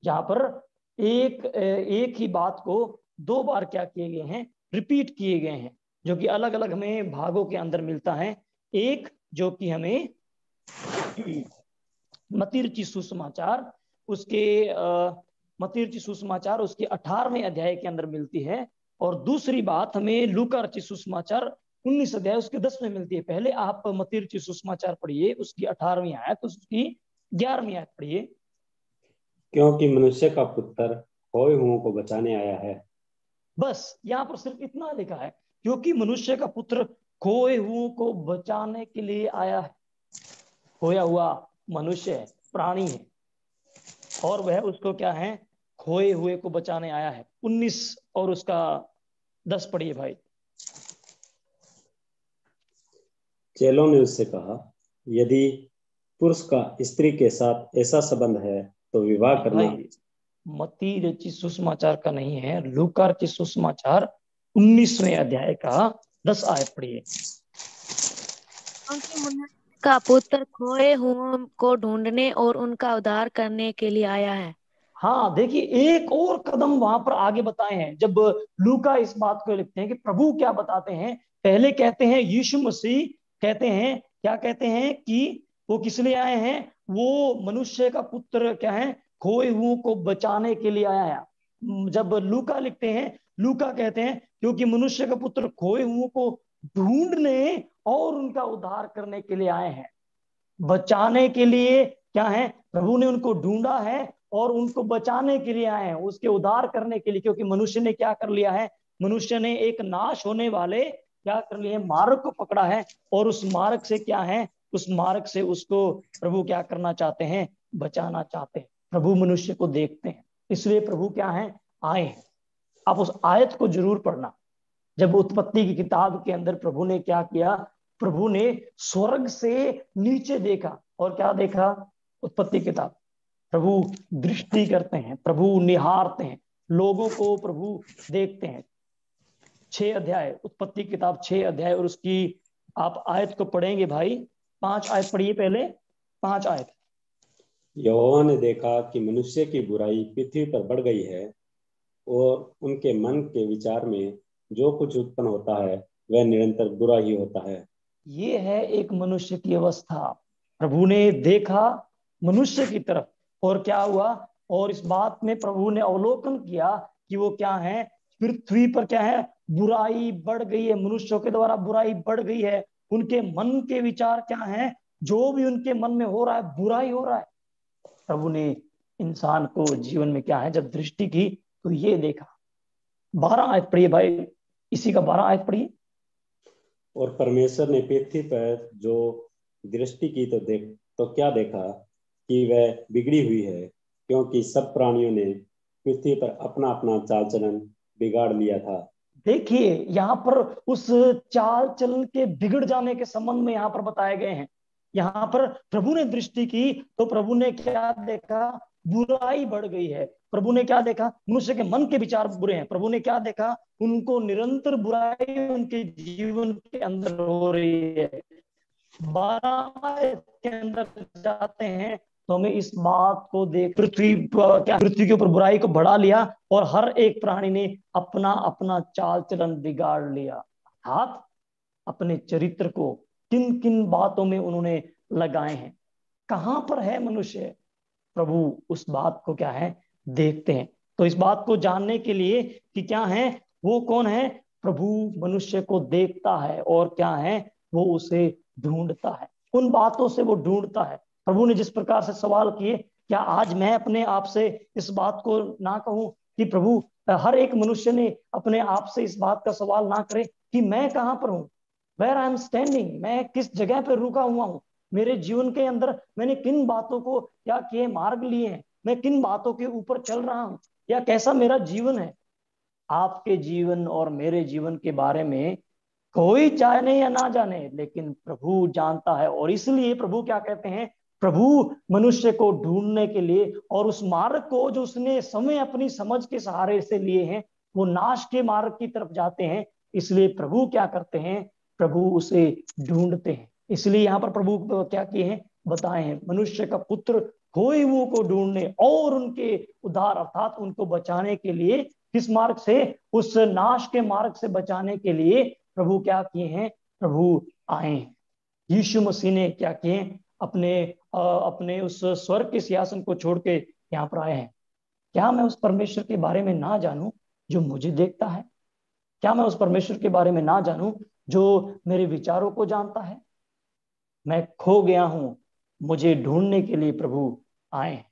जहां पर एक ही बात को दो बार क्या किए गए हैं, रिपीट किए गए हैं, जो कि अलग अलग हमें भागों के अंदर मिलता है। एक जो कि हमें मत्ती रचित सुसमाचार उसके मत्ती रचित सुसमाचार उसके 18वें अध्याय के अंदर मिलती है, और दूसरी बात हमें लूका रचित सुसमाचार 19 अध्याय उसके 10 में मिलती है। पहले आप मत्ती रचित सुसमाचार पढ़िए, उसकी 18वीं आयत, उसकी 11वीं आयत पढ़िए। क्योंकि मनुष्य का पुत्र खोए हुओं को बचाने आया है। बस यहाँ पर सिर्फ इतना लिखा है, क्योंकि मनुष्य का पुत्र खोए हुओं को बचाने के लिए आया है। खोया हुआ मनुष्य है, प्राणी है, और वह उसको क्या है, खोए हुए को बचाने आया है। 19 और उसका 10 पढ़िए भाई। चेलों ने उससे कहा, यदि पुरुष का स्त्री के साथ ऐसा संबंध है तो विवाह करना। भाई मत्ती रचित सुसमाचार का नहीं है, लूका रचित सुसमाचार 19वें अध्याय का 10 आयत पढ़िए। क्योंकि मनुष्य का पुत्र खोए हुओं को ढूंढने और उनका उद्धार करने के लिए आया है। हाँ देखिए, एक और कदम वहां पर आगे बताए हैं। जब लूका इस बात को लिखते हैं कि प्रभु क्या बताते हैं, पहले कहते हैं यीशु मसीह कहते हैं, क्या कहते हैं कि वो किस लिए आए हैं, वो मनुष्य का पुत्र क्या है, खोए हुओं को बचाने के लिए आया है। जब लूका लिखते हैं, लूका कहते हैं क्योंकि मनुष्य का पुत्र खोए हुओं को ढूंढने और उनका उद्धार करने के लिए आए हैं। बचाने के लिए क्या है, प्रभु ने उनको ढूंढा है और उनको बचाने के लिए आए हैं, उसके उद्धार करने के लिए। क्योंकि मनुष्य ने क्या कर लिया है, मनुष्य ने एक नाश होने वाले क्या कर लिए, मार्ग को पकड़ा है, और उस मार्ग से क्या है, उस मार्ग से उसको प्रभु क्या करना चाहते हैं, बचाना चाहते हैं। प्रभु मनुष्य को देखते हैं, इसलिए प्रभु क्या है, आए हैं। आप उस आयत को जरूर पढ़ना। जब उत्पत्ति की किताब के अंदर प्रभु ने क्या किया, प्रभु ने स्वर्ग से नीचे देखा, और क्या देखा, उत्पत्ति किताब, प्रभु दृष्टि करते हैं, प्रभु निहारते हैं, लोगों को प्रभु देखते हैं। 6 अध्याय उत्पत्ति किताब, 6 अध्याय, और उसकी आप आयत को पढ़ेंगे भाई। 5 आयत पढ़िए पहले, 5 आयत। यहोवा ने देखा कि मनुष्य की बुराई पृथ्वी पर बढ़ गई है, और उनके मन के विचार में जो कुछ उत्पन्न होता है वह निरंतर बुरा ही होता है। ये है एक मनुष्य की अवस्था। प्रभु ने देखा मनुष्य की तरफ, और क्या हुआ, और इस बात में प्रभु ने अवलोकन किया कि वो क्या है, पृथ्वी पर क्या है, बुराई बढ़ गई है, मनुष्यों के द्वारा बुराई बढ़ गई है। उनके मन के विचार क्या है, जो भी उनके मन में हो रहा है बुराई हो रहा है। प्रभु ने इंसान को जीवन में क्या है जब दृष्टि की तो ये देखा। 12 आयत पढ़िए भाई, इसी का 12 आयत पढ़िए। और परमेश्वर ने पृथ्वी पर जो दृष्टि की तो क्या देखा कि वह बिगड़ी हुई है, क्योंकि सब प्राणियों ने पृथ्वी पर अपना अपना चाल चलन बिगाड़ लिया था। देखिए यहाँ पर उस चाल चलन के बिगड़ जाने के संबंध में यहाँ पर बताए गए हैं। यहाँ पर प्रभु ने दृष्टि की तो प्रभु ने क्या देखा, बुराई बढ़ गई है। प्रभु ने क्या देखा, मनुष्य के मन के विचार बुरे हैं। प्रभु ने क्या देखा, उनको निरंतर बुराई उनके जीवन के अंदर हो रही है। 12 के अंदर जाते हैं तो हमें इस बात को देख, पृथ्वी के ऊपर बुराई को बढ़ा लिया, और हर एक प्राणी ने अपना अपना चाल चलन बिगाड़ लिया। अर्थात अपने चरित्र को किन किन बातों में उन्होंने लगाए हैं। कहां पर है मनुष्य, प्रभु उस बात को क्या है, देखते हैं। तो इस बात को जानने के लिए कि क्या है, वो कौन है, प्रभु मनुष्य को देखता है, और क्या है, वो उसे ढूंढता है। उन बातों से वो ढूंढता है। प्रभु ने जिस प्रकार से सवाल किए, क्या आज मैं अपने आप से इस बात को ना कहूं कि प्रभु, हर एक मनुष्य ने अपने आप से इस बात का सवाल ना करे कि मैं कहां पर हूं, वेयर आई एम स्टैंडिंग, मैं किस जगह पर रुका हुआ हूं, मेरे जीवन के अंदर मैंने किन बातों को क्या किए, मार्ग लिए हैं, मैं किन बातों के ऊपर चल रहा हूं, या कैसा मेरा जीवन है। आपके जीवन और मेरे जीवन के बारे में कोई जाने या ना जाने, लेकिन प्रभु जानता है। और इसलिए प्रभु क्या कहते हैं, प्रभु मनुष्य को ढूंढने के लिए, और उस मार्ग को जो उसने समय अपनी समझ के सहारे से लिए हैं, वो नाश के मार्ग की तरफ जाते हैं। इसलिए प्रभु क्या करते हैं, प्रभु उसे ढूंढते हैं। इसलिए यहाँ पर प्रभु क्या किए हैं, बताए हैं, मनुष्य का पुत्र खोए हुओं को ढूंढने और उनके उद्धार अर्थात उनको बचाने के लिए, किस मार्ग से, उस नाश के मार्ग से बचाने के लिए प्रभु क्या किए हैं, प्रभु आए हैं। यीशु मसीह ने क्या किए, अपने अपने उस स्वर्ग के सिंहासन को छोड़ के यहाँ पर आए हैं। क्या मैं उस परमेश्वर के बारे में ना जानूं जो मुझे देखता है? क्या मैं उस परमेश्वर के बारे में ना जानूं जो मेरे विचारों को जानता है? मैं खो गया हूं, मुझे ढूंढने के लिए प्रभु आए हैं।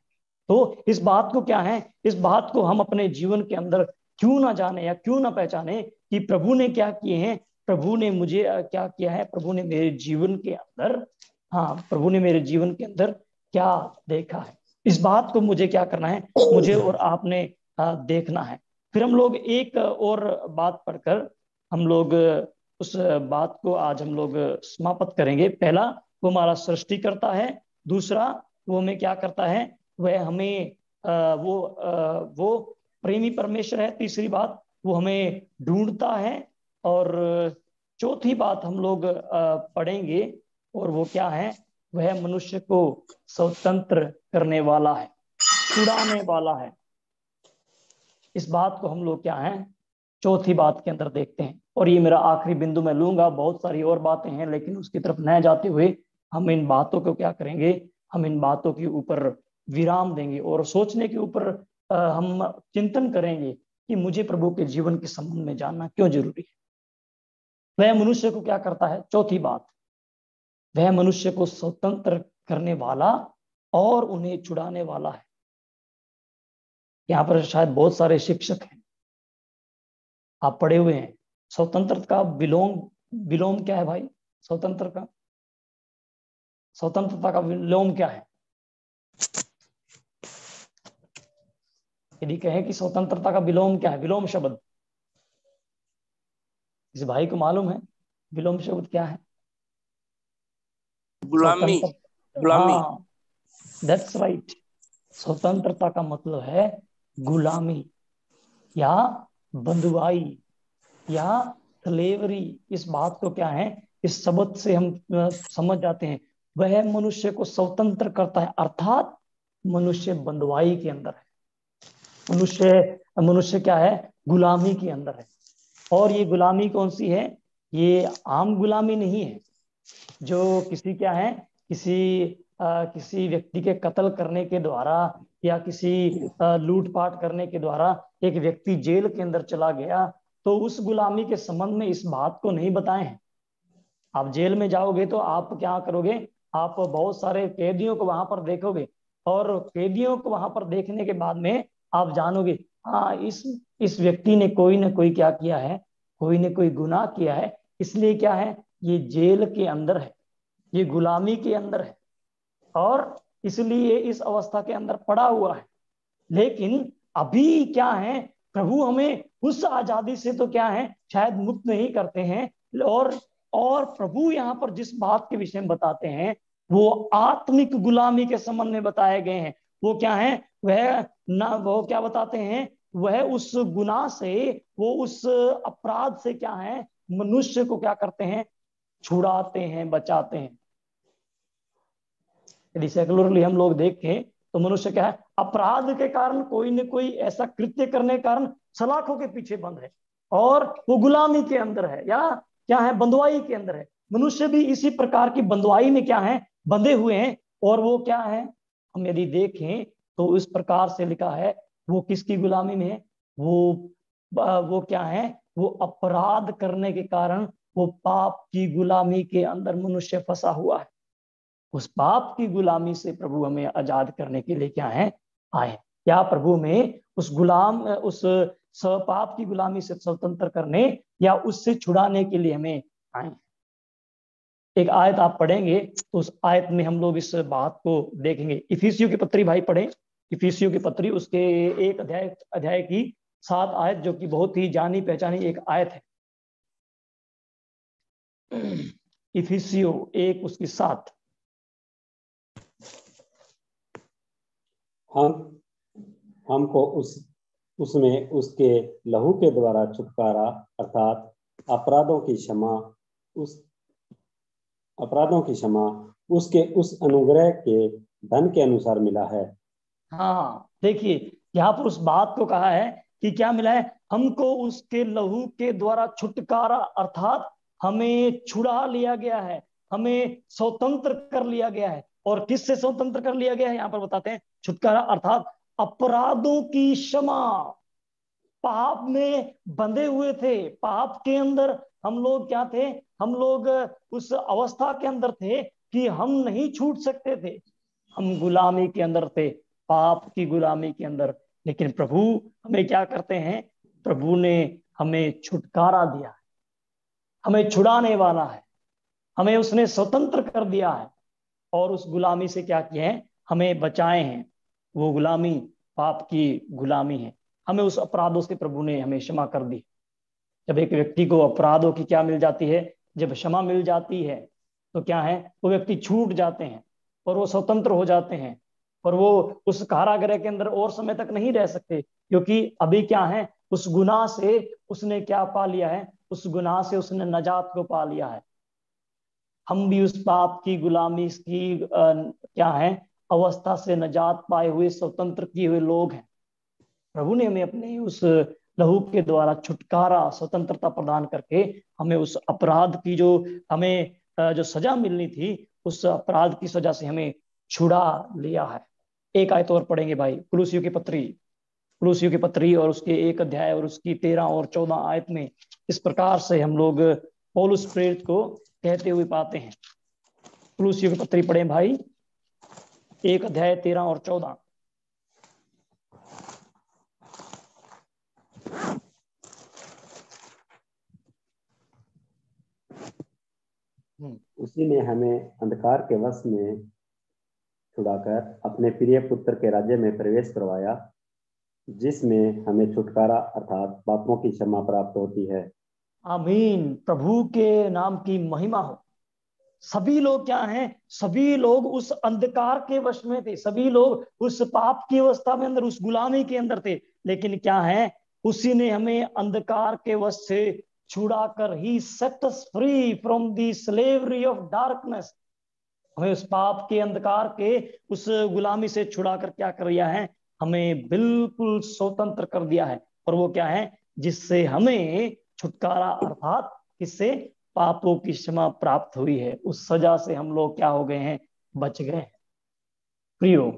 तो इस बात को क्या है, इस बात को हम अपने जीवन के अंदर क्यों ना जाने या क्यों ना पहचाने कि प्रभु ने क्या किए हैं, प्रभु ने मुझे क्या किया है, प्रभु ने मेरे जीवन के अंदर, हाँ, प्रभु ने मेरे जीवन के अंदर क्या देखा है। इस बात को मुझे क्या करना है, मुझे और आपने देखना है। फिर हम लोग एक और बात पढ़कर हम लोग उस बात को आज हम लोग समाप्त करेंगे। पहला, वो हमारा सृष्टि करता है। दूसरा, वो हमें क्या करता है, वह हमें वो प्रेमी परमेश्वर है। तीसरी बात, वो हमें ढूंढता है। और चौथी बात हम लोग पढ़ेंगे, और वो क्या है, वह मनुष्य को स्वतंत्र करने वाला है, छुड़ाने वाला है। इस बात को हम लोग क्या है, चौथी बात के अंदर देखते हैं। और ये मेरा आखिरी बिंदु मैं लूंगा, बहुत सारी और बातें हैं, लेकिन उसकी तरफ न जाते हुए हम इन बातों को क्या करेंगे, हम इन बातों के ऊपर विराम देंगे और सोचने के ऊपर हम चिंतन करेंगे कि मुझे प्रभु के जीवन के संबंध में जानना क्यों जरूरी है। वह मनुष्य को क्या करता है, चौथी बात, वह मनुष्य को स्वतंत्र करने वाला और उन्हें छुड़ाने वाला है। यहाँ पर शायद बहुत सारे शिक्षक हैं, आप पढ़े हुए हैं। स्वतंत्रता का विलोम क्या है भाई? स्वतंत्रता का विलोम क्या है? यदि कहें कि स्वतंत्रता का विलोम क्या है, विलोम शब्द इस भाई को मालूम है? विलोम शब्द क्या है? गुलामी। हाँ, दैट्स राइट। स्वतंत्रता का मतलब है गुलामी या बंधुआई या स्लेवरी। इस बात को क्या है, इस शब्द से हम समझ जाते हैं, वह मनुष्य को स्वतंत्र करता है, अर्थात मनुष्य बंधुआई के अंदर है। मनुष्य क्या है, गुलामी के अंदर है। और ये गुलामी कौन सी है? ये आम गुलामी नहीं है जो किसी क्या है, किसी व्यक्ति के कत्ल करने के द्वारा या किसी लूटपाट करने के द्वारा एक व्यक्ति जेल के अंदर चला गया, तो उस गुलामी के संबंध में इस बात को नहीं बताए हैं। आप जेल में जाओगे तो आप क्या करोगे, आप बहुत सारे कैदियों को वहां पर देखोगे, और कैदियों को वहां पर देखने के बाद में आप जानोगे, हाँ, इस व्यक्ति ने कोई ना कोई क्या किया है, कोई ना कोई गुनाह किया है, इसलिए क्या है, ये जेल के अंदर है, ये गुलामी के अंदर है, और इसलिए इस अवस्था के अंदर पड़ा हुआ है। लेकिन अभी क्या है, प्रभु हमें उस आजादी से तो क्या है, शायद मुक्त नहीं करते हैं। और प्रभु यहाँ पर जिस बात के विषय में बताते हैं, वो आत्मिक गुलामी के संबंध में बताए गए हैं। वो क्या है, वो क्या बताते हैं, वह उस गुनाह से, वो उस अपराध से क्या है, मनुष्य को क्या करते हैं, छुड़ाते हैं, बचाते हैं। यदि सेकुलरली हम लोग देखें तो मनुष्य क्या है, अपराध के कारण, कोई न कोई ऐसा कृत्य करने के कारण सलाखों के पीछे बंद है, और वो गुलामी के अंदर है, या क्या है, बंधुआई के अंदर है। मनुष्य भी इसी प्रकार की बंधुआई में क्या है, बंधे हुए हैं। और वो क्या है, हम यदि देखें तो इस प्रकार से लिखा है, वो किसकी गुलामी में है, वो क्या है, वो अपराध करने के कारण वो पाप की गुलामी के अंदर मनुष्य फंसा हुआ है। उस पाप की गुलामी से प्रभु हमें आजाद करने के लिए क्या है, आए। क्या प्रभु में उस पाप की गुलामी से स्वतंत्र करने या उससे छुड़ाने के लिए हमें आए। एक आयत आप पढ़ेंगे तो उस आयत में हम लोग इस बात को देखेंगे। इफिसियों की पत्री भाई पढ़ें, इफिसियों की पत्री उसके एक अध्याय की 7 आयत, जो कि बहुत ही जानी पहचानी एक आयत है। इफिसियों 1 उसकी 7। हमको उसमें उसके लहू के द्वारा छुटकारा, अर्थात अपराधों की क्षमा उसके उस अनुग्रह के धन के अनुसार मिला है। हाँ, देखिए यहाँ पर उस बात को कहा है कि क्या मिला है, हमको उसके लहू के द्वारा छुटकारा, अर्थात हमें छुड़ा लिया गया है, हमें स्वतंत्र कर लिया गया है। और किससे स्वतंत्र कर लिया गया है, यहाँ पर बताते हैं छुटकारा अर्थात अपराधों की क्षमा। पाप में बंधे हुए थे, पाप के अंदर हम लोग क्या थे, हम लोग उस अवस्था के अंदर थे कि हम नहीं छूट सकते थे, हम गुलामी के अंदर थे, पाप की गुलामी के अंदर। लेकिन प्रभु हमें क्या करते हैं, प्रभु ने हमें छुटकारा दिया है, हमें छुड़ाने वाला है, हमें उसने स्वतंत्र कर दिया है और उस गुलामी से क्या किए हैं, हमें बचाए हैं। वो गुलामी पाप की गुलामी है, हमें उस अपराधों से प्रभु ने हमें क्षमा कर दी। जब एक व्यक्ति को अपराधों की क्या मिल जाती है, जब क्षमा मिल जाती है तो क्या है, वो व्यक्ति छूट जाते हैं और वो स्वतंत्र हो जाते हैं और वो उस कारागृह के अंदर और समय तक नहीं रह सकते, क्योंकि अभी क्या है, उस गुनाह से उसने क्या पा लिया है, उस गुनाह से उसने नजात को पा लिया है। हम भी उस पाप की गुलामी की क्या है, अवस्था से नजात पाए हुए स्वतंत्र किए हुए लोग हैं। प्रभु ने हमें अपने उस लहू के द्वारा छुटकारा, स्वतंत्रता प्रदान करके हमें उस अपराध की जो हमें जो सजा मिलनी थी, उस अपराध की सजा से हमें छुड़ा लिया है। एक आयत और पढ़ेंगे भाई, कुलुसियों की पत्री और उसके 1 अध्याय और उसकी 13 और 14 आयत में इस प्रकार से हम लोग पौलुस प्रेरित को कहते हुए पाते हैं। कुलुसियों की पत्री पढ़ें भाई, 1 अध्याय 13 और 14। उसी ने हमें अंधकार के वश में छुड़ाकर अपने प्रिय पुत्र के राज्य में प्रवेश करवाया, जिसमें हमें छुटकारा अर्थात पापों की क्षमा प्राप्त होती है। आमीन, प्रभु के नाम की महिमा हो। सभी लोग क्या हैं, सभी लोग उस अंधकार के वश में थे, सभी लोग उस पाप की अवस्था में अंदर, उस गुलामी के अंदर थे, लेकिन क्या है, उसी ने हमें अंधकार के वश से छुड़ाकर ही set us free from the slavery of darkness, हमें उस पाप के अंधकार के उस गुलामी से छुड़ाकर क्या कर दिया है, हमें बिल्कुल स्वतंत्र कर दिया है। और वो क्या है, जिससे हमें छुटकारा अर्थात किससे, पापों की क्षमा प्राप्त हुई है। उस सजा से हम लोग क्या हो गए हैं, बच गए हैं। प्रियो,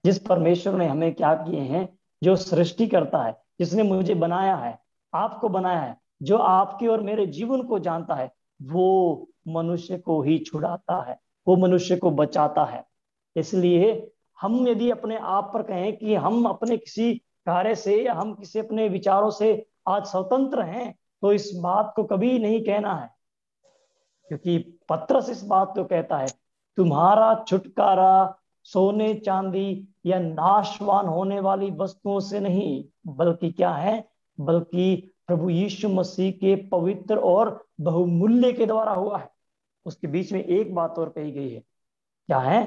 जिस परमेश्वर ने हमें क्या किए हैं, जो सृष्टि करता है, जिसने मुझे बनाया है, आपको बनाया है, जो आपके और मेरे जीवन को जानता है, वो मनुष्य को ही छुड़ाता है, वो मनुष्य को बचाता है। इसलिए हम यदि अपने आप पर कहें कि हम अपने किसी कार्य से या हम किसी अपने विचारों से आज स्वतंत्र हैं, तो इस बात को कभी नहीं कहना है, क्योंकि पत्रस इस बात को कहता है, तुम्हारा छुटकारा सोने चांदी या नाशवान होने वाली वस्तुओं से नहीं, बल्कि क्या है, बल्कि प्रभु यीशु मसीह के पवित्र और बहुमूल्य के द्वारा हुआ है। उसके बीच में एक बात और कही गई है, क्या है,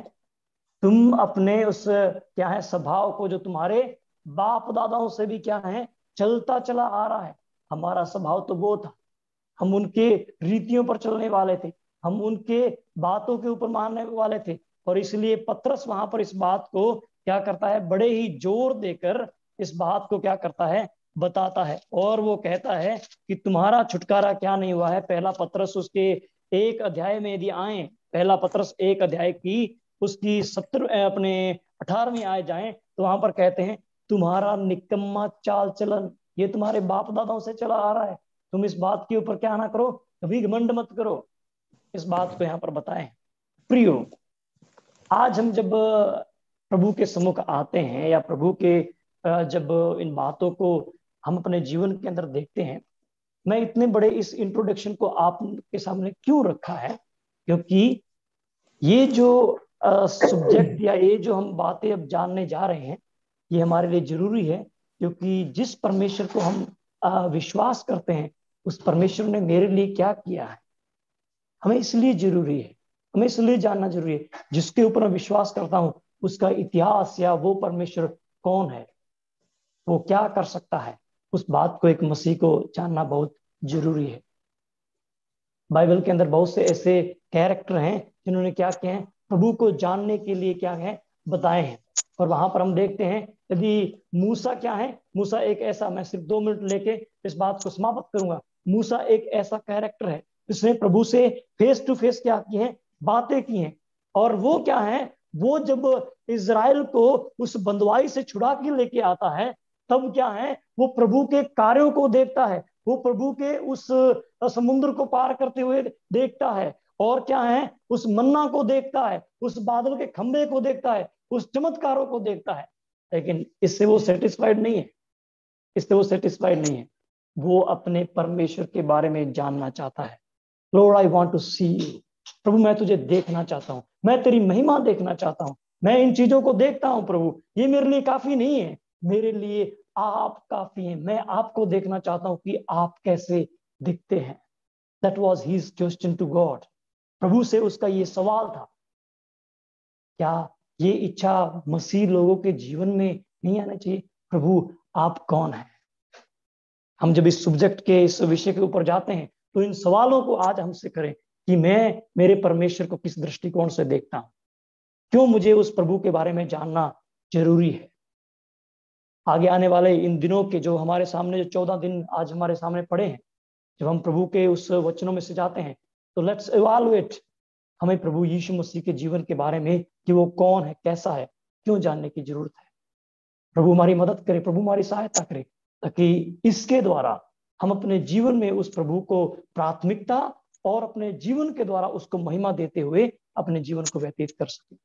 तुम अपने उस क्या है स्वभाव को, जो तुम्हारे बाप दादाओं से भी क्या है चलता चला आ रहा है। हमारा स्वभाव तो वो था, हम उनके रीतियों पर चलने वाले थे, हम उनके बातों के ऊपर मानने वाले थे। और इसलिए पत्रस वहां पर इस बात को क्या करता है, बड़े ही जोर देकर इस बात को क्या करता है, बताता है। और वो कहता है कि तुम्हारा छुटकारा क्या नहीं हुआ है। पहला पत्रस उसके 1 अध्याय में यदि आए, पहला पत्रस 1 अध्याय की उसकी 18वीं आयत जाए, तो वहां पर कहते हैं, तुम्हारा निकम्मा चाल चलन ये तुम्हारे बाप दादाओं से चला आ रहा है, तुम इस बात के ऊपर क्या ना करो, कभी घमंड मत करो। इस बात को यहाँ पर बताएं। प्रियो, आज हम जब प्रभु के सम्मुख आते हैं या प्रभु के जब इन बातों को हम अपने जीवन के अंदर देखते हैं, मैं इतने बड़े इस इंट्रोडक्शन को आपके सामने क्यों रखा है, क्योंकि ये जो सब्जेक्ट या ये जो हम बातें अब जानने जा रहे हैं, ये हमारे लिए जरूरी है, क्योंकि जिस परमेश्वर को हम विश्वास करते हैं, उस परमेश्वर ने मेरे लिए क्या किया है, हमें इसलिए जरूरी है, हमें इसलिए जानना जरूरी है। जिसके ऊपर मैं विश्वास करता हूं, उसका इतिहास या वो परमेश्वर कौन है, वो क्या कर सकता है, उस बात को एक मसीह को जानना बहुत जरूरी है। बाइबल के अंदर बहुत से ऐसे कैरेक्टर हैं जिन्होंने क्या किए हैं, प्रभु को जानने के लिए क्या है, बताए हैं। और वहां पर हम देखते हैं, यदि मूसा क्या है, मूसा एक ऐसा, मैं सिर्फ 2 मिनट लेके इस बात को समाप्त करूंगा। मूसा एक ऐसा कैरेक्टर है जिसने प्रभु से फेस टू फेस क्या किए हैं, बातें की हैं। और वो क्या है, वो जब इज़राइल को उस बंदवाई से छुड़ा के लेके आता है, तब क्या है, वो प्रभु के कार्यों को देखता है, वो प्रभु के उस समुद्र को पार करते हुए देखता है, और क्या है, उस मन्ना को देखता है, उस बादल के खंभे को देखता है, उस चमत्कारों को देखता है। लेकिन इससे वो सेटिस्फाइड नहीं है, इससे वो सेटिस्फाइड नहीं है। वो अपने परमेश्वर के बारे में जानना चाहता है। Lord I want to see you, प्रभु मैं तुझे देखना चाहता हूँ, मैं तेरी महिमा देखना चाहता हूँ, मैं इन चीजों को देखता हूँ प्रभु, ये मेरे लिए काफी नहीं है, मेरे लिए आप काफी हैं, मैं आपको देखना चाहता हूँ कि आप कैसे दिखते हैं। That was his question to God. प्रभु से उसका ये सवाल था। क्या ये इच्छा मसीह लोगों के जीवन में नहीं आना चाहिए? प्रभु आप कौन हैं? हम जब इस सब्जेक्ट के, इस विषय के ऊपर जाते हैं, तो इन सवालों को आज हमसे करें कि मैं मेरे परमेश्वर को किस दृष्टिकोण से देखता हूं, क्यों मुझे उस प्रभु के बारे में जानना जरूरी है। आगे आने वाले इन दिनों के जो हमारे सामने, जो 14 दिन आज हमारे सामने पड़े हैं, जब हम प्रभु के उस वचनों में से जाते हैं, तो लेट्स इवैल्यूएट, हमें प्रभु यीशु मसीह के जीवन के बारे में कि वो कौन है, कैसा है, क्यों जानने की जरूरत है। प्रभु हमारी मदद करे, प्रभु हमारी सहायता करे, ताकि इसके द्वारा हम अपने जीवन में उस प्रभु को प्राथमिकता और अपने जीवन के द्वारा उसको महिमा देते हुए अपने जीवन को व्यतीत कर सके।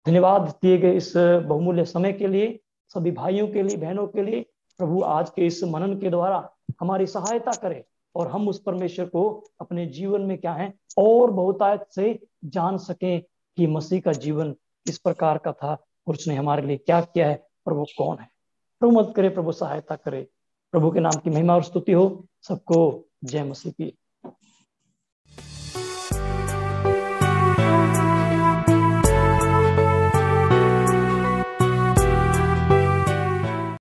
धन्यवाद दिए गए इस बहुमूल्य समय के लिए, सभी भाइयों के लिए, बहनों के लिए। प्रभु आज के इस मनन के द्वारा हमारी सहायता करे और हम उस परमेश्वर को अपने जीवन में क्या है और बहुतायत से जान सकें कि मसीह का जीवन किस प्रकार का था और उसने हमारे लिए क्या किया है और वो कौन है। प्रभु मदद करे, प्रभु सहायता करे। प्रभु के नाम की महिमा और स्तुति हो। सबको जय मसीह की।